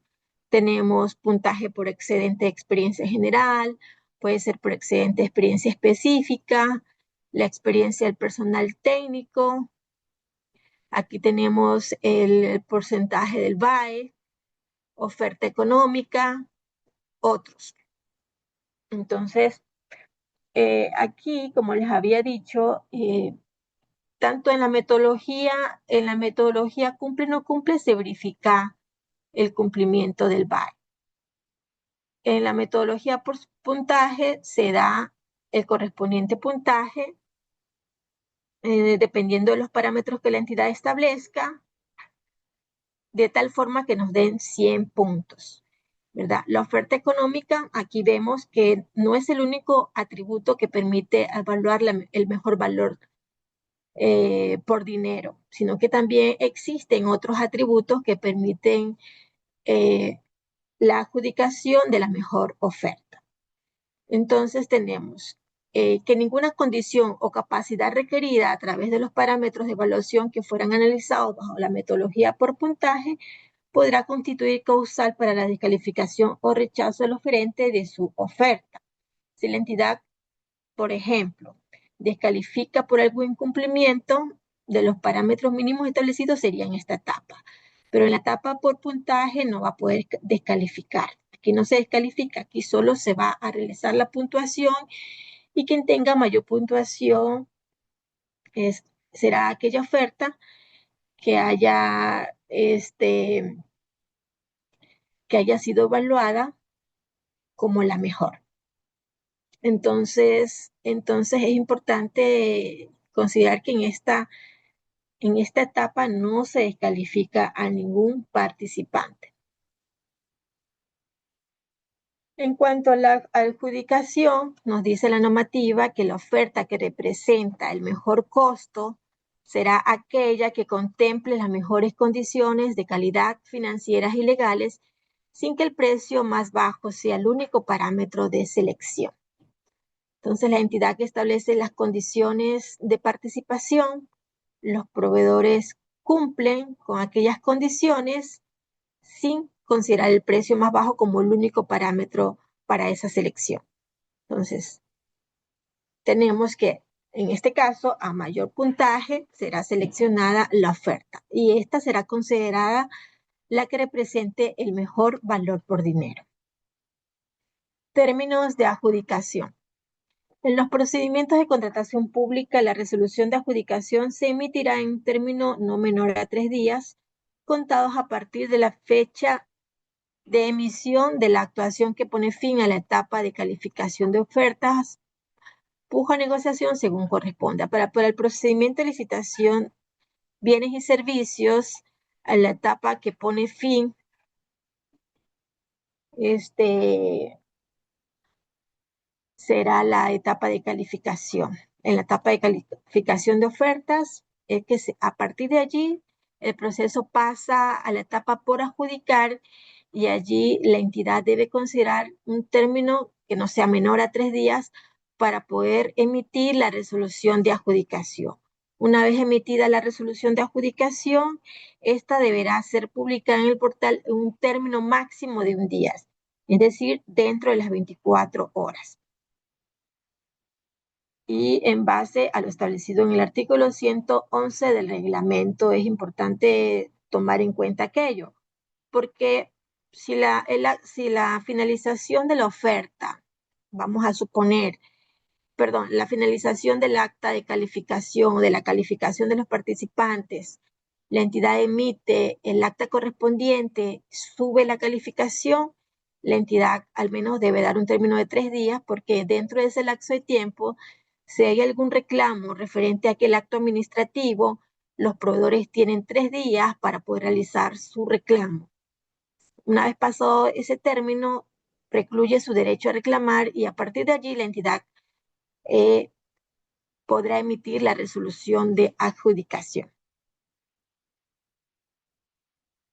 Tenemos puntaje por excedente de experiencia general, puede ser por excedente de experiencia específica, la experiencia del personal técnico. Aquí tenemos el porcentaje del BAE, oferta económica, otros. Entonces, aquí, como les había dicho, tanto en la metodología cumple o no cumple, se verifica el cumplimiento del BAE. En la metodología por puntaje se da el correspondiente puntaje, dependiendo de los parámetros que la entidad establezca, de tal forma que nos den 100 puntos, ¿verdad? La oferta económica, aquí vemos que no es el único atributo que permite evaluar el mejor valor por dinero, sino que también existen otros atributos que permiten la adjudicación de la mejor oferta. Entonces tenemos que ninguna condición o capacidad requerida a través de los parámetros de evaluación que fueran analizados bajo la metodología por puntaje podrá constituir causal para la descalificación o rechazo del oferente de su oferta. Si la entidad, por ejemplo, descalifica por algún incumplimiento de los parámetros mínimos establecidos, sería en esta etapa. pero en la etapa por puntaje no va a poder descalificar. Aquí no se descalifica, aquí solo se va a realizar la puntuación y quien tenga mayor puntuación será aquella oferta que que haya sido evaluada como la mejor. Entonces es importante considerar que en esta etapa no se descalifica a ningún participante. En cuanto a la adjudicación, nos dice la normativa que la oferta que representa el mejor costo será aquella que contemple las mejores condiciones de calidad financieras y legales sin que el precio más bajo sea el único parámetro de selección. Entonces, la entidad que establece las condiciones de participación, los proveedores cumplen con aquellas condiciones sin considerar el precio más bajo como el único parámetro para esa selección. Entonces, tenemos que, en este caso, a mayor puntaje será seleccionada la oferta y esta será considerada la que represente el mejor valor por dinero. Términos de adjudicación. En los procedimientos de contratación pública, la resolución de adjudicación se emitirá en un término no menor a 3 días, contados a partir de la fecha de emisión de la actuación que pone fin a la etapa de calificación de ofertas, puja negociación según corresponda. Para el procedimiento de licitación, bienes y servicios, a la etapa que pone fin, será la etapa de calificación. En la etapa de calificación de ofertas, es que a partir de allí el proceso pasa a la etapa por adjudicar y allí la entidad debe considerar un término que no sea menor a 3 días para poder emitir la resolución de adjudicación. Una vez emitida la resolución de adjudicación, esta deberá ser publicada en el portal en un término máximo de 1 día, es decir, dentro de las 24 horas. Y en base a lo establecido en el artículo 111 del reglamento, es importante tomar en cuenta aquello, porque si la finalización de la oferta, vamos a suponer, perdón, la finalización del acta de calificación o de la calificación de los participantes, la entidad emite el acta correspondiente, sube la calificación, la entidad al menos debe dar un término de 3 días porque dentro de ese lapso de tiempo, si hay algún reclamo referente a aquel acto administrativo, los proveedores tienen 3 días para poder realizar su reclamo. Una vez pasado ese término, precluye su derecho a reclamar y a partir de allí la entidad podrá emitir la resolución de adjudicación.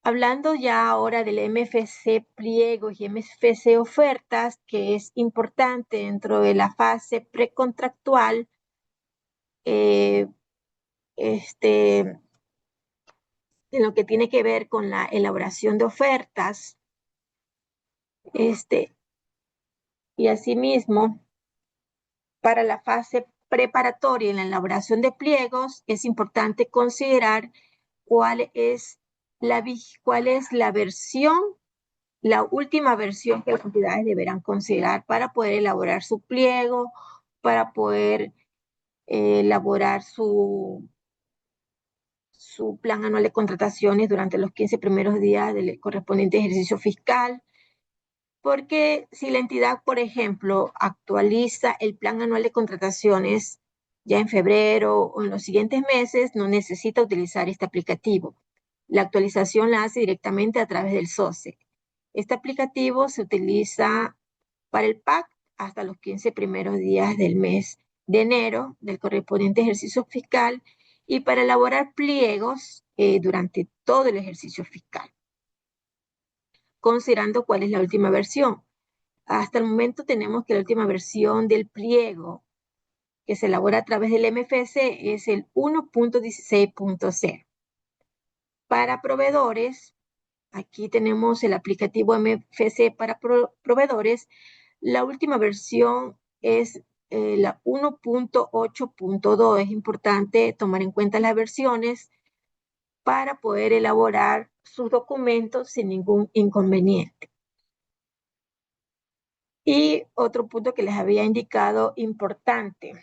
Hablando ya ahora del MFC pliegos y MFC ofertas, que es importante dentro de la fase precontractual, en lo que tiene que ver con la elaboración de ofertas, y asimismo, para la fase preparatoria en la elaboración de pliegos, es importante considerar cuál es la versión, la última versión que las entidades deberán considerar para poder elaborar su pliego, para poder elaborar su plan anual de contrataciones durante los 15 primeros días del correspondiente ejercicio fiscal. Porque si la entidad, por ejemplo, actualiza el plan anual de contrataciones ya en febrero o en los siguientes meses, no necesita utilizar este aplicativo. La actualización la hace directamente a través del SOCE. Este aplicativo se utiliza para el PAC hasta los 15 primeros días del mes de enero del correspondiente ejercicio fiscal y para elaborar pliegos durante todo el ejercicio fiscal, considerando cuál es la última versión. Hasta el momento tenemos que la última versión del pliego que se elabora a través del MFC es el 1.16.0. Para proveedores, aquí tenemos el aplicativo MFC para proveedores. La última versión es la 1.8.2. Es importante tomar en cuenta las versiones para poder elaborar sus documentos sin ningún inconveniente. Y otro punto que les había indicado importante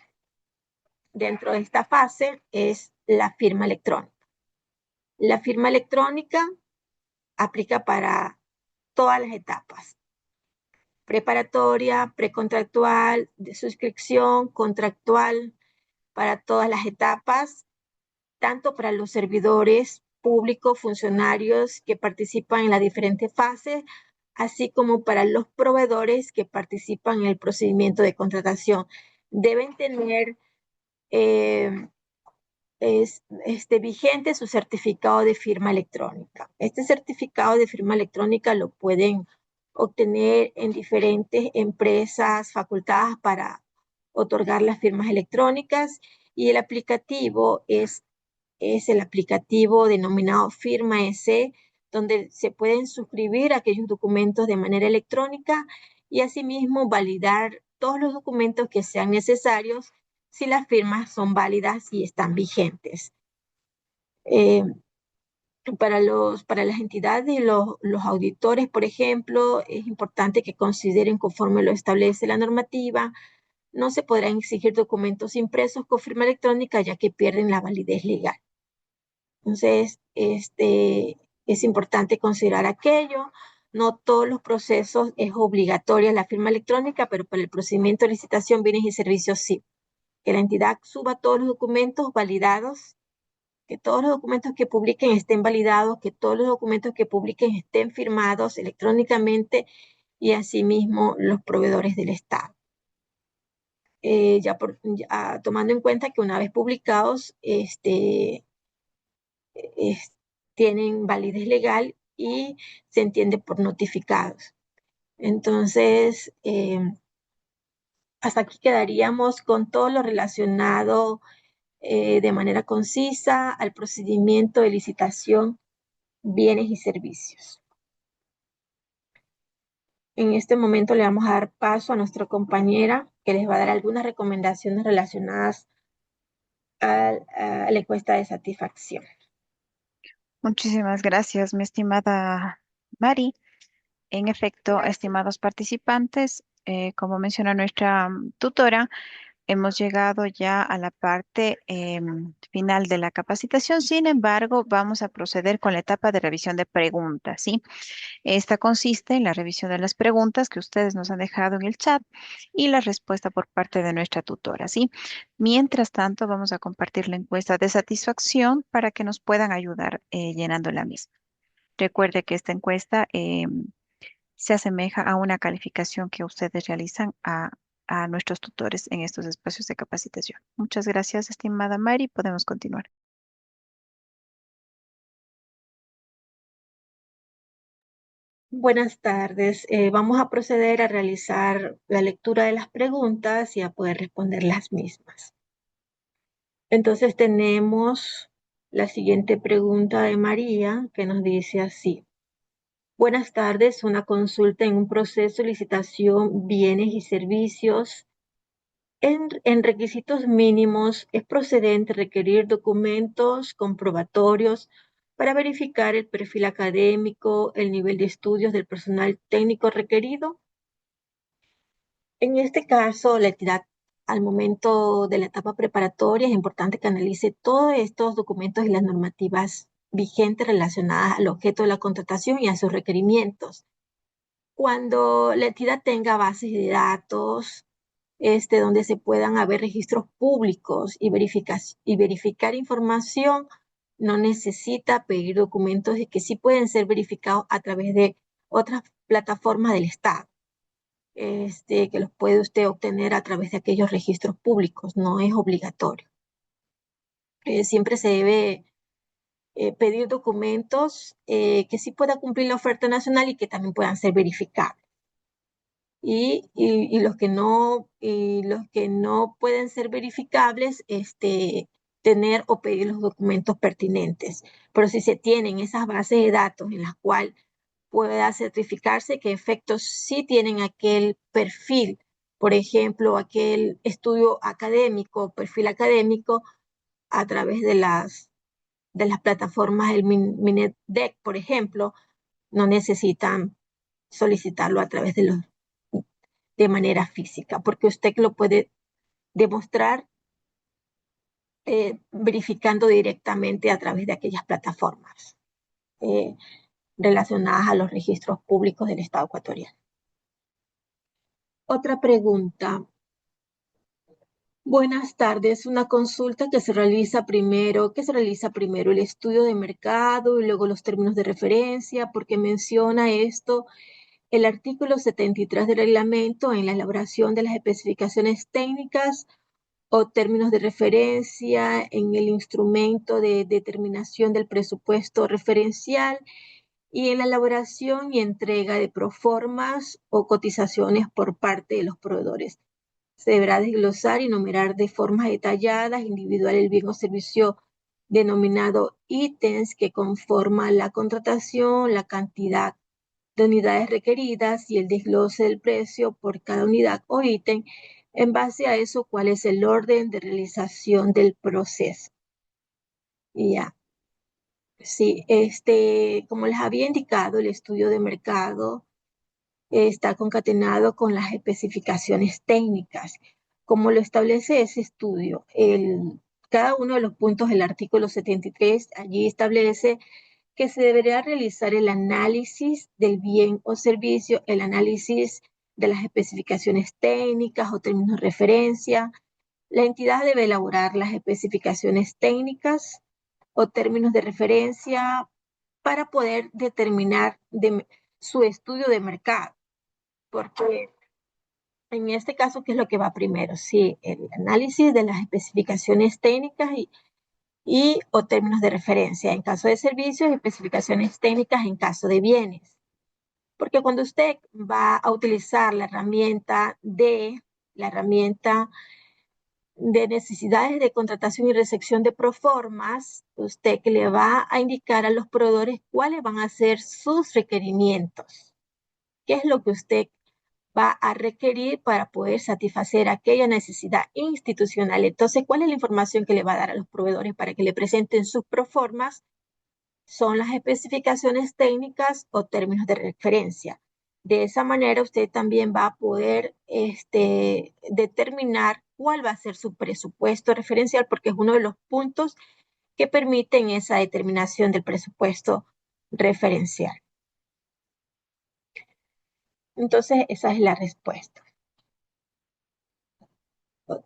dentro de esta fase es la firma electrónica. La firma electrónica aplica para todas las etapas: preparatoria, precontractual, de suscripción, contractual, para todas las etapas, tanto para los servidores públicos, funcionarios que participan en las diferentes fases, así como para los proveedores que participan en el procedimiento de contratación. Deben tener eh, vigente su certificado de firma electrónica. Este certificado de firma electrónica lo pueden obtener en diferentes empresas facultadas para otorgar las firmas electrónicas, y el aplicativo es el aplicativo denominado Firma EC, donde se pueden suscribir aquellos documentos de manera electrónica y asimismo validar todos los documentos que sean necesarios si las firmas son válidas y están vigentes. Eh, para las entidades y los auditores, por ejemplo, es importante que consideren, conforme lo establece la normativa, no se podrán exigir documentos impresos con firma electrónica, ya que pierden la validez legal. Entonces, es importante considerar aquello. No todos los procesos es obligatoria la firma electrónica, pero para el procedimiento de licitación, bienes y servicios sí. Que la entidad suba todos los documentos validados, que todos los documentos que publiquen estén validados, que todos los documentos que publiquen estén firmados electrónicamente, y asimismo los proveedores del Estado. Ya tomando en cuenta que una vez publicados, tienen validez legal y se entiende por notificados. Entonces, hasta aquí quedaríamos con todo lo relacionado de manera concisa al procedimiento de licitación, bienes y servicios. En este momento le vamos a dar paso a nuestra compañera, que les va a dar algunas recomendaciones relacionadas a la encuesta de satisfacción. Muchísimas gracias, mi estimada Mari. En efecto, estimados participantes, como menciona nuestra tutora, hemos llegado ya a la parte final de la capacitación. Sin embargo, vamos a proceder con la etapa de revisión de preguntas, ¿sí? Esta consiste en la revisión de las preguntas que ustedes nos han dejado en el chat y la respuesta por parte de nuestra tutora, ¿sí? Mientras tanto, vamos a compartir la encuesta de satisfacción para que nos puedan ayudar llenando la misma. Recuerde que esta encuesta se asemeja a una calificación que ustedes realizan a nuestros tutores en estos espacios de capacitación. Muchas gracias, estimada Mari. Podemos continuar. Buenas tardes. Vamos a proceder a realizar la lectura de las preguntas y a poder responder las mismas. Entonces tenemos la siguiente pregunta de María, que nos dice así: buenas tardes, una consulta en un proceso de licitación, bienes y servicios. En requisitos mínimos, ¿es procedente requerir documentos comprobatorios para verificar el perfil académico, el nivel de estudios del personal técnico requerido? En este caso, la entidad, al momento de la etapa preparatoria, es importante que analice todos estos documentos y las normativas vigentes relacionadas al objeto de la contratación y a sus requerimientos. Cuando la entidad tenga bases de datos, donde se puedan haber registros públicos y verificar información, no necesita pedir documentos de que sí pueden ser verificados a través de otras plataformas del Estado, que los puede usted obtener a través de aquellos registros públicos, no es obligatorio. Siempre se debe pedir documentos que sí pueda cumplir la oferta nacional y que también puedan ser verificados. Y los que no pueden ser verificables, tener o pedir los documentos pertinentes. Pero si se tienen esas bases de datos en las cuales pueda certificarse que en efecto sí tienen aquel perfil, por ejemplo, aquel estudio académico, perfil académico, a través de las plataformas del Mineduc, por ejemplo, no necesitan solicitarlo a través de manera física, porque usted lo puede demostrar verificando directamente a través de aquellas plataformas eh, relacionadas a los registros públicos del Estado ecuatoriano. Otra pregunta. Buenas tardes. Una consulta que se realiza primero el estudio de mercado y luego los términos de referencia, porque menciona esto el artículo 73 del reglamento en la elaboración de las especificaciones técnicas o términos de referencia en el instrumento de determinación del presupuesto referencial y en la elaboración y entrega de proformas o cotizaciones por parte de los proveedores. Se deberá desglosar y numerar de forma detallada, individual, el bien o servicio denominado ítems que conforman la contratación, la cantidad de unidades requeridas y el desglose del precio por cada unidad o ítem. En base a eso, ¿cuál es el orden de realización del proceso? Y ya. Sí, como les había indicado, el estudio de mercado está concatenado con las especificaciones técnicas. Como lo establece ese estudio, cada uno de los puntos del artículo 73 allí establece que se deberá realizar el análisis del bien o servicio, el análisis de las especificaciones técnicas o términos de referencia. La entidad debe elaborar las especificaciones técnicas o términos de referencia para poder determinar su estudio de mercado, porque en este caso, ¿qué es lo que va primero? Sí, el análisis de las especificaciones técnicas y o términos de referencia en caso de servicios, especificaciones técnicas en caso de bienes. Porque cuando usted va a utilizar la herramienta de necesidades de contratación y recepción de proformas, usted que le va a indicar a los proveedores cuáles van a ser sus requerimientos, qué es lo que usted va a requerir para poder satisfacer aquella necesidad institucional. Entonces, ¿cuál es la información que le va a dar a los proveedores para que le presenten sus proformas? Son las especificaciones técnicas o términos de referencia. De esa manera, usted también va a poder determinar cuál va a ser su presupuesto referencial, porque es uno de los puntos que permiten esa determinación del presupuesto referencial. Entonces, esa es la respuesta.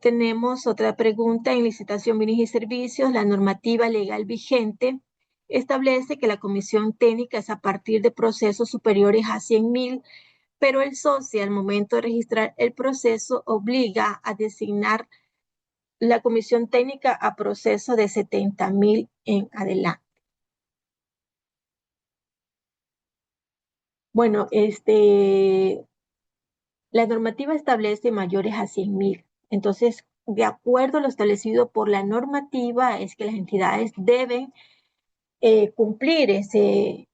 Tenemos otra pregunta. En licitación, bienes y servicios, la normativa legal vigente establece que la comisión técnica es a partir de procesos superiores a 100.000, pero el socio al momento de registrar el proceso obliga a designar la comisión técnica a procesos de 70.000 en adelante. Bueno, la normativa establece mayores a 100.000. Entonces, de acuerdo a lo establecido por la normativa, es que las entidades deben cumplir ese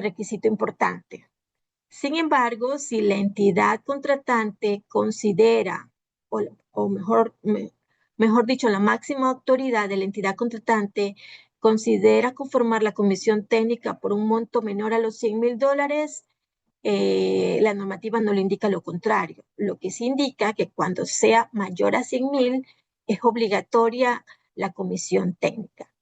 requisito importante. Sin embargo, si la entidad contratante considera, o mejor dicho, la máxima autoridad de la entidad contratante considera conformar la comisión técnica por un monto menor a los $100.000, la normativa no le indica lo contrario. Lo que sí indica que cuando sea mayor a 100.000 es obligatoria la comisión técnica.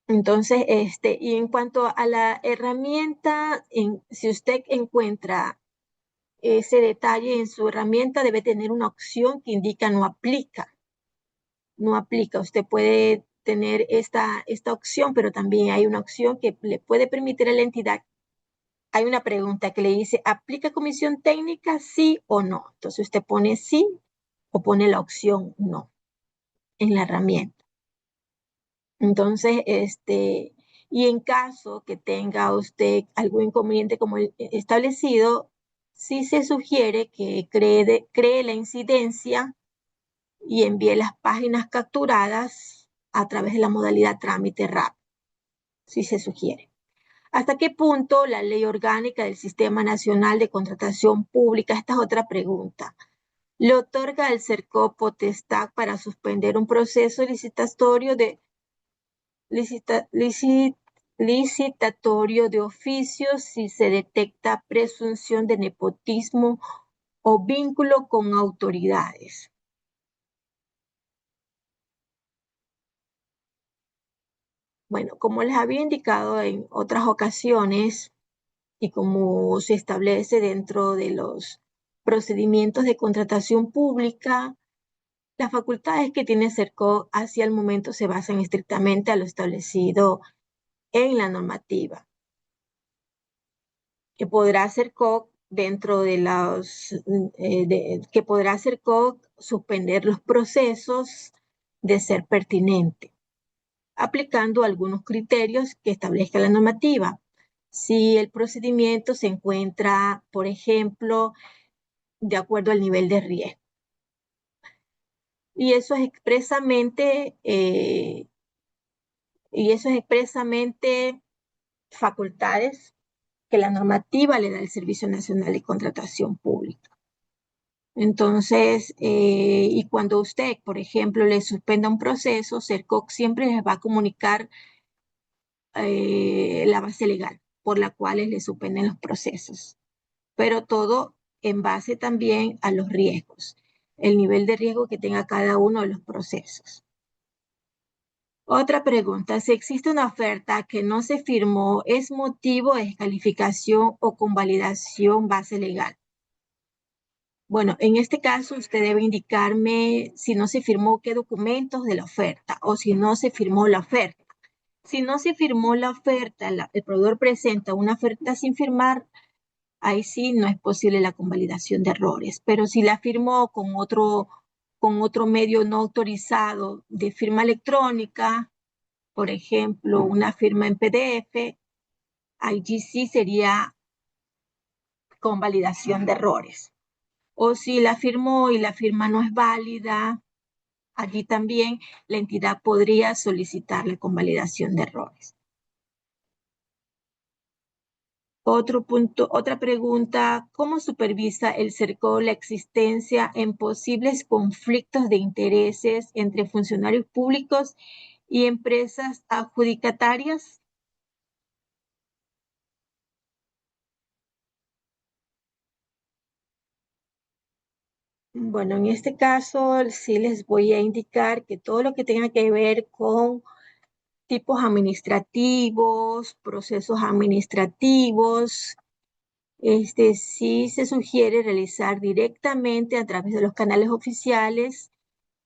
Entonces, y en cuanto a la herramienta, si usted encuentra ese detalle en su herramienta, debe tener una opción que indica no aplica. No aplica. Usted puede tener esta opción, pero también hay una opción que le puede permitir a la entidad. Hay una pregunta que le dice, ¿aplica comisión técnica, sí o no? Entonces usted pone sí o pone la opción no en la herramienta. Entonces, y en caso que tenga usted algún inconveniente como el establecido, sí se sugiere que cree la incidencia y envíe las páginas capturadas a través de la modalidad trámite rápido. Sí se sugiere. ¿Hasta qué punto la ley orgánica del Sistema Nacional de Contratación Pública, esta es otra pregunta, le otorga al CERCO potestad para suspender un proceso licitatorio licita- lici- licitatorio de oficio si se detecta presunción de nepotismo o vínculo con autoridades. Bueno, como les había indicado en otras ocasiones y como se establece dentro de los procedimientos de contratación pública, las facultades que tiene CERCO hacia el momento se basan estrictamente a lo establecido en la normativa, que podrá CERCO dentro de que podrá CERCO suspender los procesos de ser pertinente, aplicando algunos criterios que establezca la normativa. Si el procedimiento se encuentra, por ejemplo, de acuerdo al nivel de riesgo. Y eso es expresamente facultades que la normativa le da al Servicio Nacional de Contratación Pública. Entonces, y cuando usted, por ejemplo, le suspenda un proceso, CERCOC siempre les va a comunicar la base legal por la cual le suspenden los procesos, pero todo en base también a los riesgos, el nivel de riesgo que tenga cada uno de los procesos. Otra pregunta, si existe una oferta que no se firmó, ¿es motivo de descalificación o convalidación base legal? Bueno, en este caso usted debe indicarme si no se firmó qué documentos de la oferta o si no se firmó la oferta. Si no se firmó la oferta, el proveedor presenta una oferta sin firmar, ahí sí no es posible la convalidación de errores. Pero si la firmó con otro medio no autorizado de firma electrónica, por ejemplo, una firma en PDF, allí sí sería convalidación de errores. O si la firmó y la firma no es válida, allí también la entidad podría solicitar la convalidación de errores. Otro punto, otra pregunta, ¿cómo supervisa el CERCO la existencia en posibles conflictos de intereses entre funcionarios públicos y empresas adjudicatarias? Bueno, en este caso sí les voy a indicar que todo lo que tenga que ver con tipos administrativos, procesos administrativos, sí se sugiere realizar directamente a través de los canales oficiales,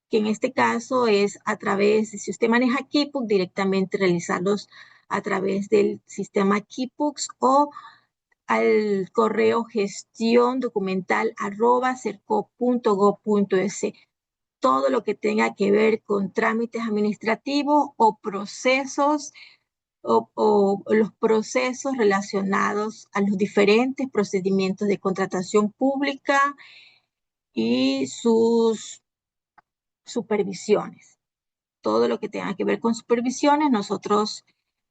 que en este caso es a través, si usted maneja Keybooks, directamente realizarlos a través del sistema Keybooks o al correo gestión documental @cerco.gov.es. Todo lo que tenga que ver con trámites administrativos o procesos o los procesos relacionados a los diferentes procedimientos de contratación pública y sus supervisiones. Todo lo que tenga que ver con supervisiones, nosotros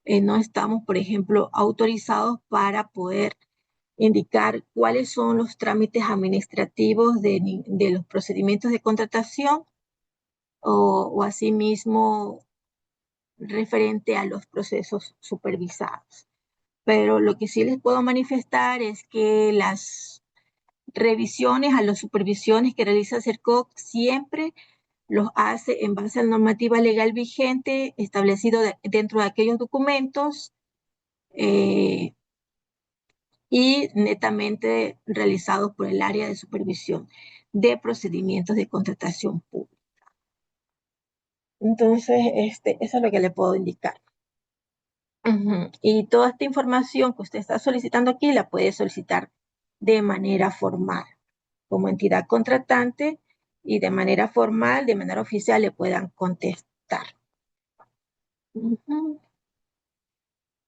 no estamos, por ejemplo, autorizados para poder indicar cuáles son los trámites administrativos de los procedimientos de contratación o asimismo referente a los procesos supervisados. Pero lo que sí les puedo manifestar es que las revisiones a las supervisiones que realiza CERCOC siempre los hace en base a la normativa legal vigente establecido dentro de aquellos documentos eh, y netamente realizados por el área de supervisión de procedimientos de contratación pública. Entonces, eso es lo que le puedo indicar. Y toda esta información que usted está solicitando aquí la puede solicitar de manera formal como entidad contratante y de manera formal, de manera oficial, le puedan contestar. Ujú.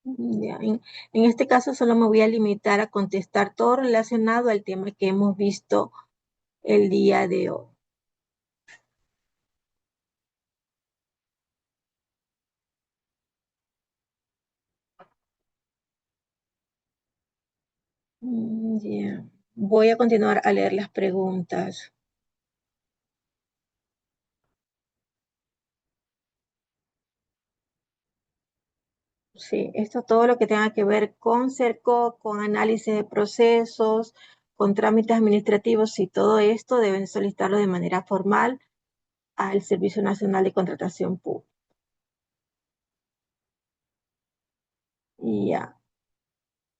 Ya, en este caso solo me voy a limitar a contestar todo relacionado al tema que hemos visto el día de hoy. Ya. Voy a continuar a leer las preguntas. Sí, esto todo lo que tenga que ver con CERCO, con análisis de procesos, con trámites administrativos y todo esto deben solicitarlo de manera formal al Servicio Nacional de Contratación Pública. Y ya,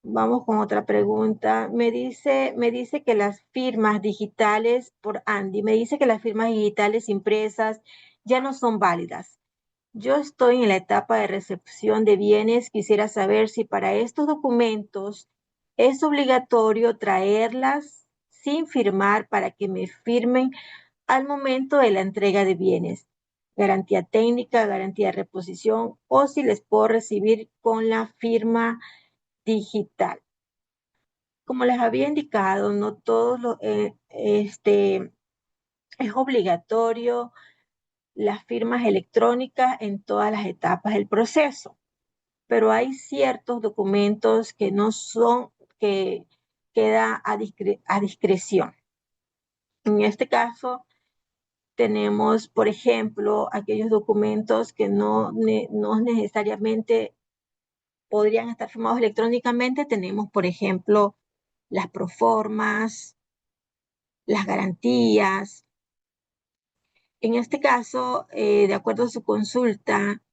vamos con otra pregunta. Me dice que las firmas digitales, por Andy, me dice que las firmas digitales impresas ya no son válidas. Yo estoy en la etapa de recepción de bienes. Quisiera saber si para estos documentos es obligatorio traerlas sin firmar para que me firmen al momento de la entrega de bienes. Garantía técnica, garantía de reposición o si les puedo recibir con la firma digital. Como les había indicado, no todos es obligatorio las firmas electrónicas en todas las etapas del proceso, pero hay ciertos documentos que no son, que queda a discreción. En este caso, tenemos, por ejemplo, aquellos documentos que no necesariamente podrían estar firmados electrónicamente. Tenemos, por ejemplo, las proformas, las garantías. En este caso, de acuerdo a su consulta,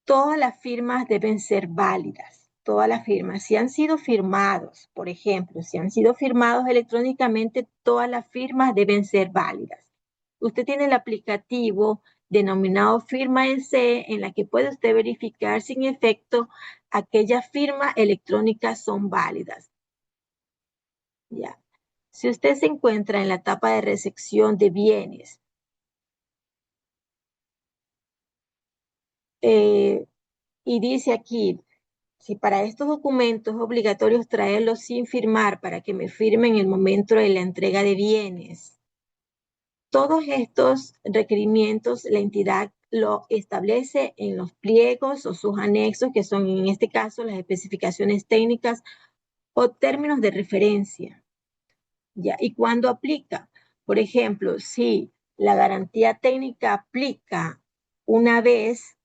todas las firmas deben ser válidas, todas las firmas. Si han sido firmados, por ejemplo, si han sido firmados electrónicamente, todas las firmas deben ser válidas. Usted tiene el aplicativo denominado Firma en C, en la que puede usted verificar si en efecto aquellas firmas electrónicas son válidas. Ya. Si usted se encuentra en la etapa de recepción de bienes, y dice aquí, si para estos documentos es obligatorio traerlos sin firmar para que me firmen en el momento de la entrega de bienes, todos estos requerimientos la entidad lo establece en los pliegos o sus anexos, que son en este caso las especificaciones técnicas o términos de referencia. ¿Ya? ¿Y cuándo aplica? Por ejemplo, si la garantía técnica aplica una vez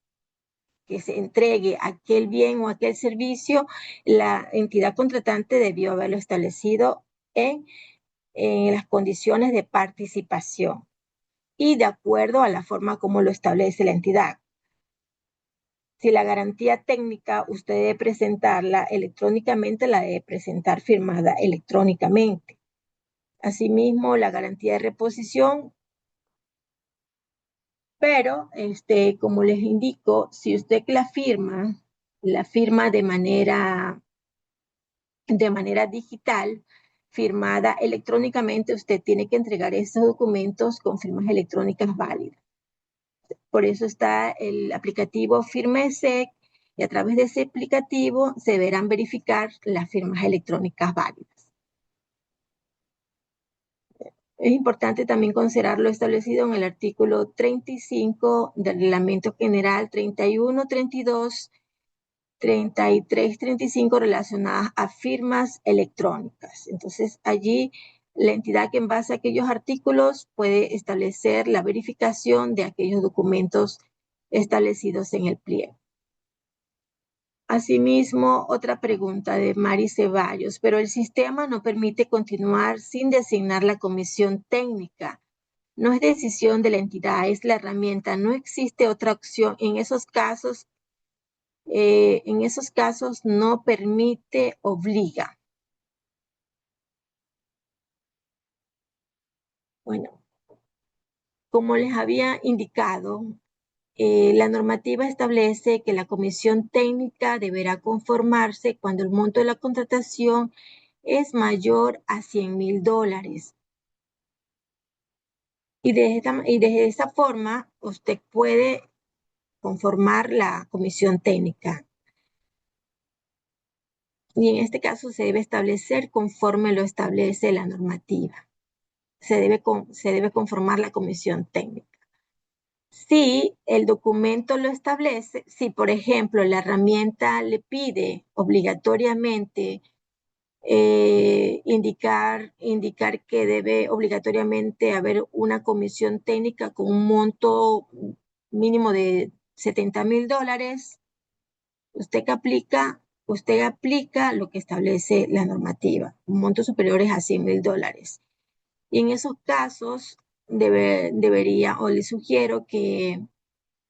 que se entregue aquel bien o aquel servicio, la entidad contratante debió haberlo establecido en las condiciones de participación y de acuerdo a la forma como lo establece la entidad. Si la garantía técnica usted debe presentarla electrónicamente, la debe presentar firmada electrónicamente. Asimismo, la garantía de reposición, pero como les indico, si usted la firma de manera digital, firmada electrónicamente, usted tiene que entregar estos documentos con firmas electrónicas válidas. Por eso está el aplicativo FirmaSec y a través de ese aplicativo se deberán verificar las firmas electrónicas válidas. Es importante también considerar lo establecido en el artículo 35 del Reglamento General 31, 32, 33, 35 relacionadas a firmas electrónicas. Entonces, allí la entidad que en base a aquellos artículos puede establecer la verificación de aquellos documentos establecidos en el pliego. Asimismo, otra pregunta de Mari Ceballos, pero el sistema no permite continuar sin designar la comisión técnica. No es decisión de la entidad, es la herramienta. No existe otra opción. En esos casos no permite, obliga. Bueno, como les había indicado, la normativa establece que la comisión técnica deberá conformarse cuando el monto de la contratación es mayor a $100,000. Y de esa forma, usted puede conformar la comisión técnica. Y en este caso se debe establecer conforme lo establece la normativa. Se debe conformar la comisión técnica. Si el documento lo establece, si por ejemplo la herramienta le pide obligatoriamente indicar que debe obligatoriamente haber una comisión técnica con un monto mínimo de $70,000, usted aplica lo que establece la normativa, montos superiores a $100,000. Y en esos casos debería o le sugiero que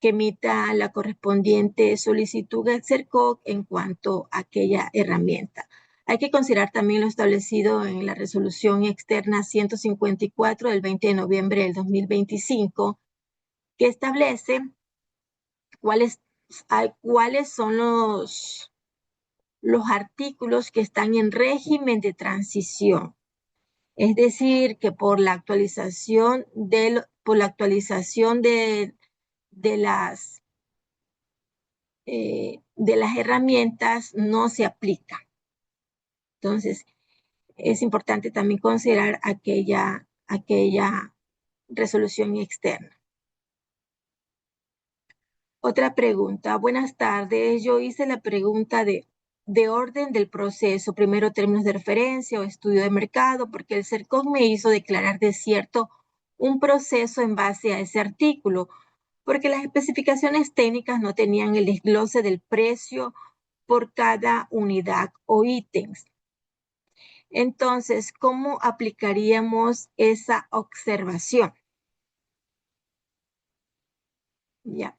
emita la correspondiente solicitud al CERCOC en cuanto a aquella herramienta. Hay que considerar también lo establecido en la resolución externa 154 del 20 de noviembre del 2025, que establece cuáles, cuáles son los artículos que están en régimen de transición. Es decir, que por la actualización de las herramientas no se aplica. Entonces, es importante también considerar aquella resolución externa. Otra pregunta. Buenas tardes. Yo hice la pregunta de orden del proceso, primero términos de referencia o estudio de mercado, porque el CERCOC me hizo declarar desierto un proceso en base a ese artículo, porque las especificaciones técnicas no tenían el desglose del precio por cada unidad o ítems. Entonces, ¿cómo aplicaríamos esa observación? Ya.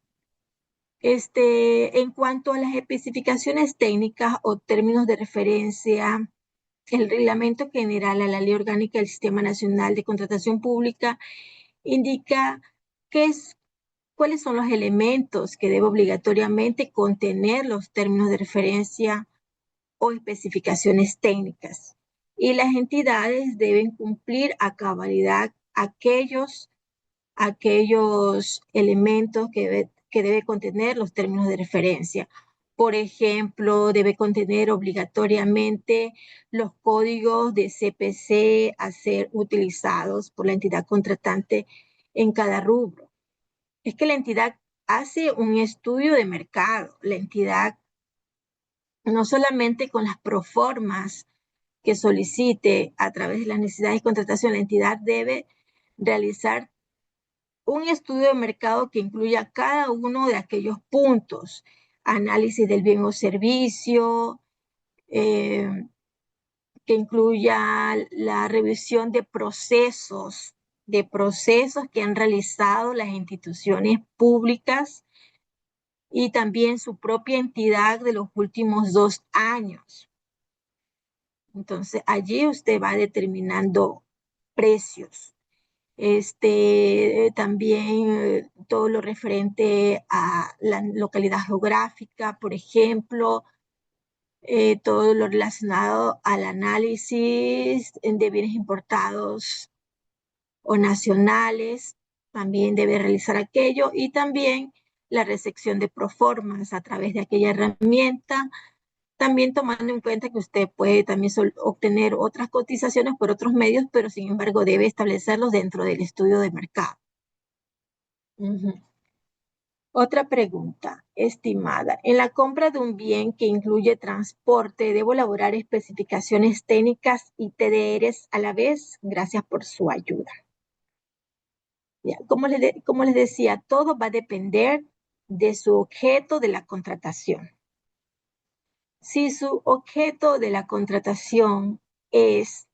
En cuanto a las especificaciones técnicas o términos de referencia, el Reglamento General a la Ley Orgánica del Sistema Nacional de Contratación Pública indica cuáles son los elementos que debe obligatoriamente contener los términos de referencia o especificaciones técnicas. Y las entidades deben cumplir a cabalidad aquellos elementos que debe contener los términos de referencia. Por ejemplo, debe contener obligatoriamente los códigos de CPC a ser utilizados por la entidad contratante en cada rubro. Es que la entidad hace un estudio de mercado. La entidad, no solamente con las proformas que solicite a través de las necesidades de contratación, la entidad debe realizar un estudio de mercado que incluya cada uno de aquellos puntos, análisis del bien o servicio, que incluya la revisión de procesos que han realizado las instituciones públicas y también su propia entidad de los últimos 2 años. Entonces, allí usted va determinando precios. También todo lo referente a la localidad geográfica, por ejemplo, todo lo relacionado al análisis de bienes importados o nacionales, también debe realizar aquello, y también la recepción de proformas a través de aquella herramienta, también tomando en cuenta que usted puede también obtener otras cotizaciones por otros medios, pero sin embargo debe establecerlos dentro del estudio de mercado. Otra pregunta, estimada. En la compra de un bien que incluye transporte, ¿debo elaborar especificaciones técnicas y TDRs a la vez? Gracias por su ayuda. Ya, como les decía, todo va a depender de su objeto de la contratación. Si su objeto de la contratación es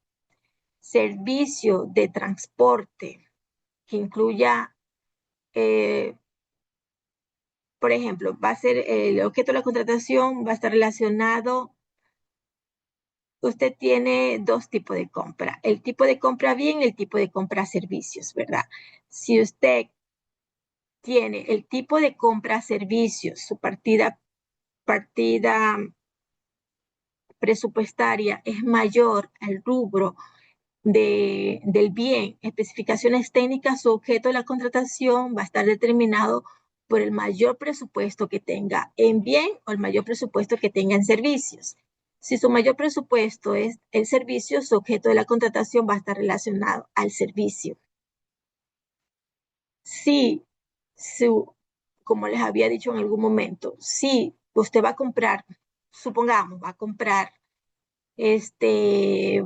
servicio de transporte que incluya, por ejemplo, va a ser el objeto de la contratación, va a estar relacionado. Usted tiene 2 tipos de compra, el tipo de compra bien y el tipo de compra servicios, ¿verdad? Si usted tiene el tipo de compra servicios, su partida presupuestaria es mayor al rubro del bien, especificaciones técnicas, su objeto de la contratación va a estar determinado por el mayor presupuesto que tenga en bien o el mayor presupuesto que tenga en servicios. Si su mayor presupuesto es el servicio, su objeto de la contratación va a estar relacionado al servicio. Si como les había dicho en algún momento, si usted va a comprar, supongamos, va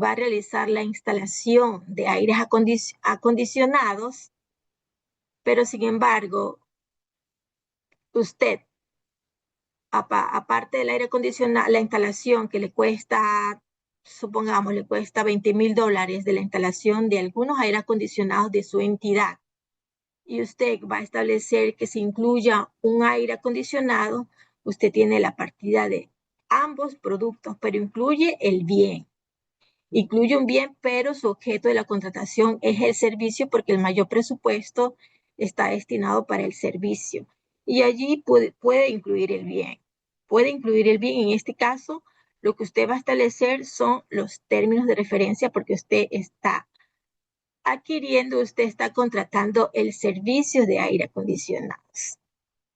a realizar la instalación de aires acondicionados, pero sin embargo, usted, aparte del aire acondicionado, la instalación que le cuesta, supongamos, le cuesta $20,000 de la instalación de algunos aire acondicionados de su entidad, y usted va a establecer que se incluya un aire acondicionado, usted tiene la partida de ambos productos, pero incluye el bien. Incluye un bien, pero su objeto de la contratación es el servicio porque el mayor presupuesto está destinado para el servicio. Y allí puede incluir el bien. Puede incluir el bien. En este caso, lo que usted va a establecer son los términos de referencia porque usted está adquiriendo, usted está contratando el servicio de aire acondicionado.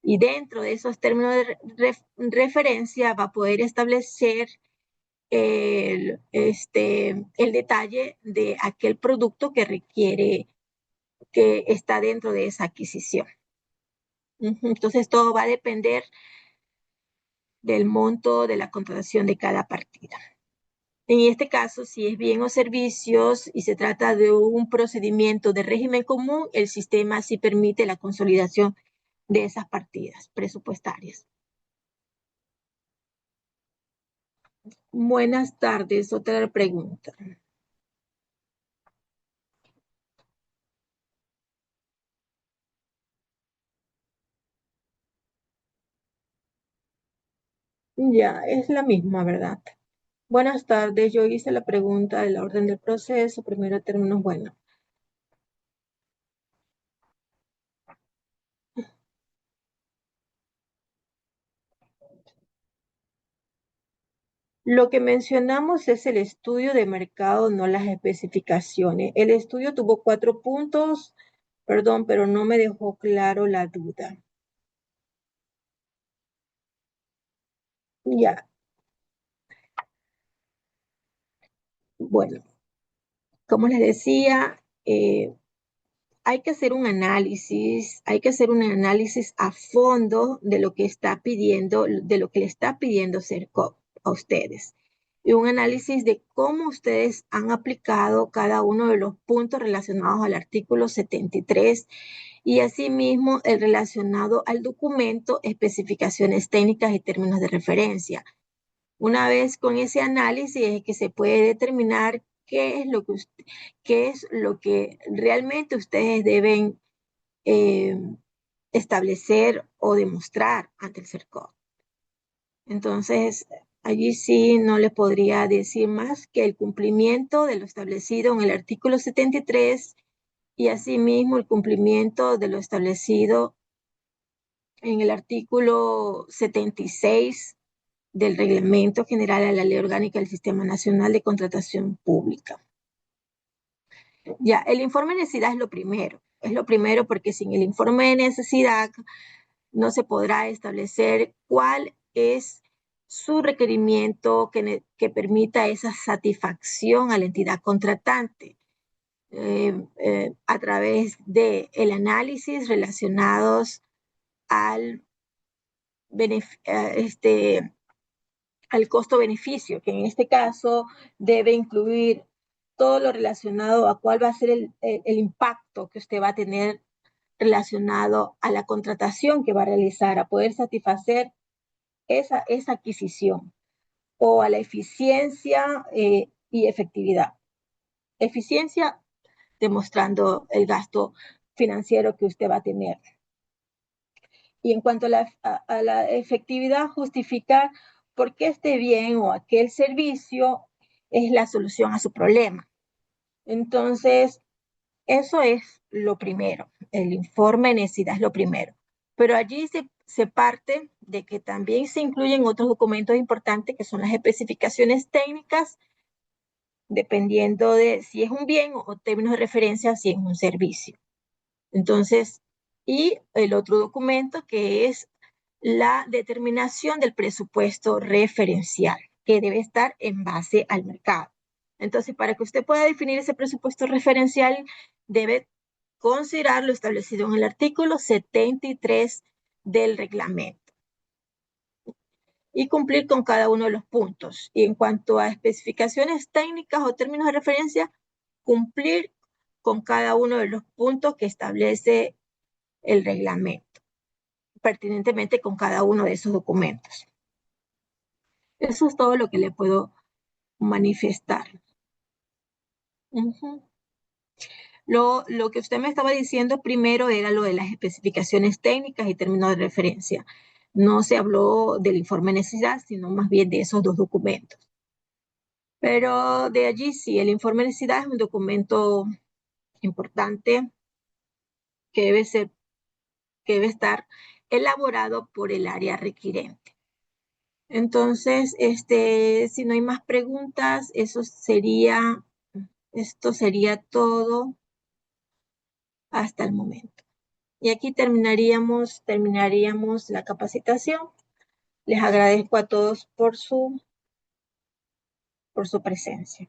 Y dentro de esos términos de referencia va a poder establecer el detalle de aquel producto que requiere, que está dentro de esa adquisición. Entonces todo va a depender del monto de la contratación de cada partida. En este caso, si es bien o servicios y se trata de un procedimiento de régimen común, el sistema sí permite la consolidación de esas partidas presupuestarias. Buenas tardes, otra pregunta. Ya, es la misma, ¿verdad? Buenas tardes, yo hice la pregunta del orden del proceso, primero términos, bueno. Lo que mencionamos es el estudio de mercado, no las especificaciones. El estudio tuvo 4 puntos, perdón, pero no me dejó claro la duda. Ya, bueno, como les decía, hay que hacer un análisis, hay que hacer un análisis a fondo de lo que está pidiendo, de lo que le está pidiendo CERCOP a ustedes. Y un análisis de cómo ustedes han aplicado cada uno de los puntos relacionados al artículo 73 y asimismo el relacionado al documento, especificaciones técnicas y términos de referencia. Una vez con ese análisis es que se puede determinar qué es lo que realmente ustedes deben eh, establecer o demostrar ante el CERCOP. Entonces, allí sí no le podría decir más que el cumplimiento de lo establecido en el artículo 73 y asimismo el cumplimiento de lo establecido en el artículo 76 del Reglamento General a la Ley Orgánica del Sistema Nacional de Contratación Pública. Ya, el informe de necesidad es lo primero porque sin el informe de necesidad no se podrá establecer cuál es su requerimiento que permita esa satisfacción a la entidad contratante a través del análisis relacionados al, al costo-beneficio, que en este caso debe incluir todo lo relacionado a cuál va a ser el impacto que usted va a tener relacionado a la contratación que va a realizar, a poder satisfacer esa adquisición o a la eficiencia y efectividad. Eficiencia demostrando el gasto financiero que usted va a tener. Y en cuanto a la efectividad, justificar por qué este bien o aquel servicio es la solución a su problema. Entonces, eso es lo primero. El informe de necesidad es lo primero. Pero allí se parte de que también se incluyen otros documentos importantes que son las especificaciones técnicas, dependiendo de si es un bien o términos de referencia, si es un servicio. Entonces, y el otro documento que es la determinación del presupuesto referencial, que debe estar en base al mercado. Entonces, para que usted pueda definir ese presupuesto referencial, debe considerar lo establecido en el artículo 73 del reglamento y cumplir con cada uno de los puntos. Y en cuanto a especificaciones técnicas o términos de referencia, cumplir con cada uno de los puntos que establece el reglamento. pertinentemente con cada uno de esos documentos. Eso es todo lo que le puedo manifestar. Ujú. Lo que usted me estaba diciendo primero era lo de las especificaciones técnicas y términos de referencia. No se habló del informe de necesidad, sino más bien de esos dos documentos. Pero de allí sí, el informe de necesidad es un documento importante que que debe estar elaborado por el área requirente. Entonces, si no hay más preguntas, esto sería todo hasta el momento. Y aquí terminaríamos la capacitación. Les agradezco a todos por su presencia.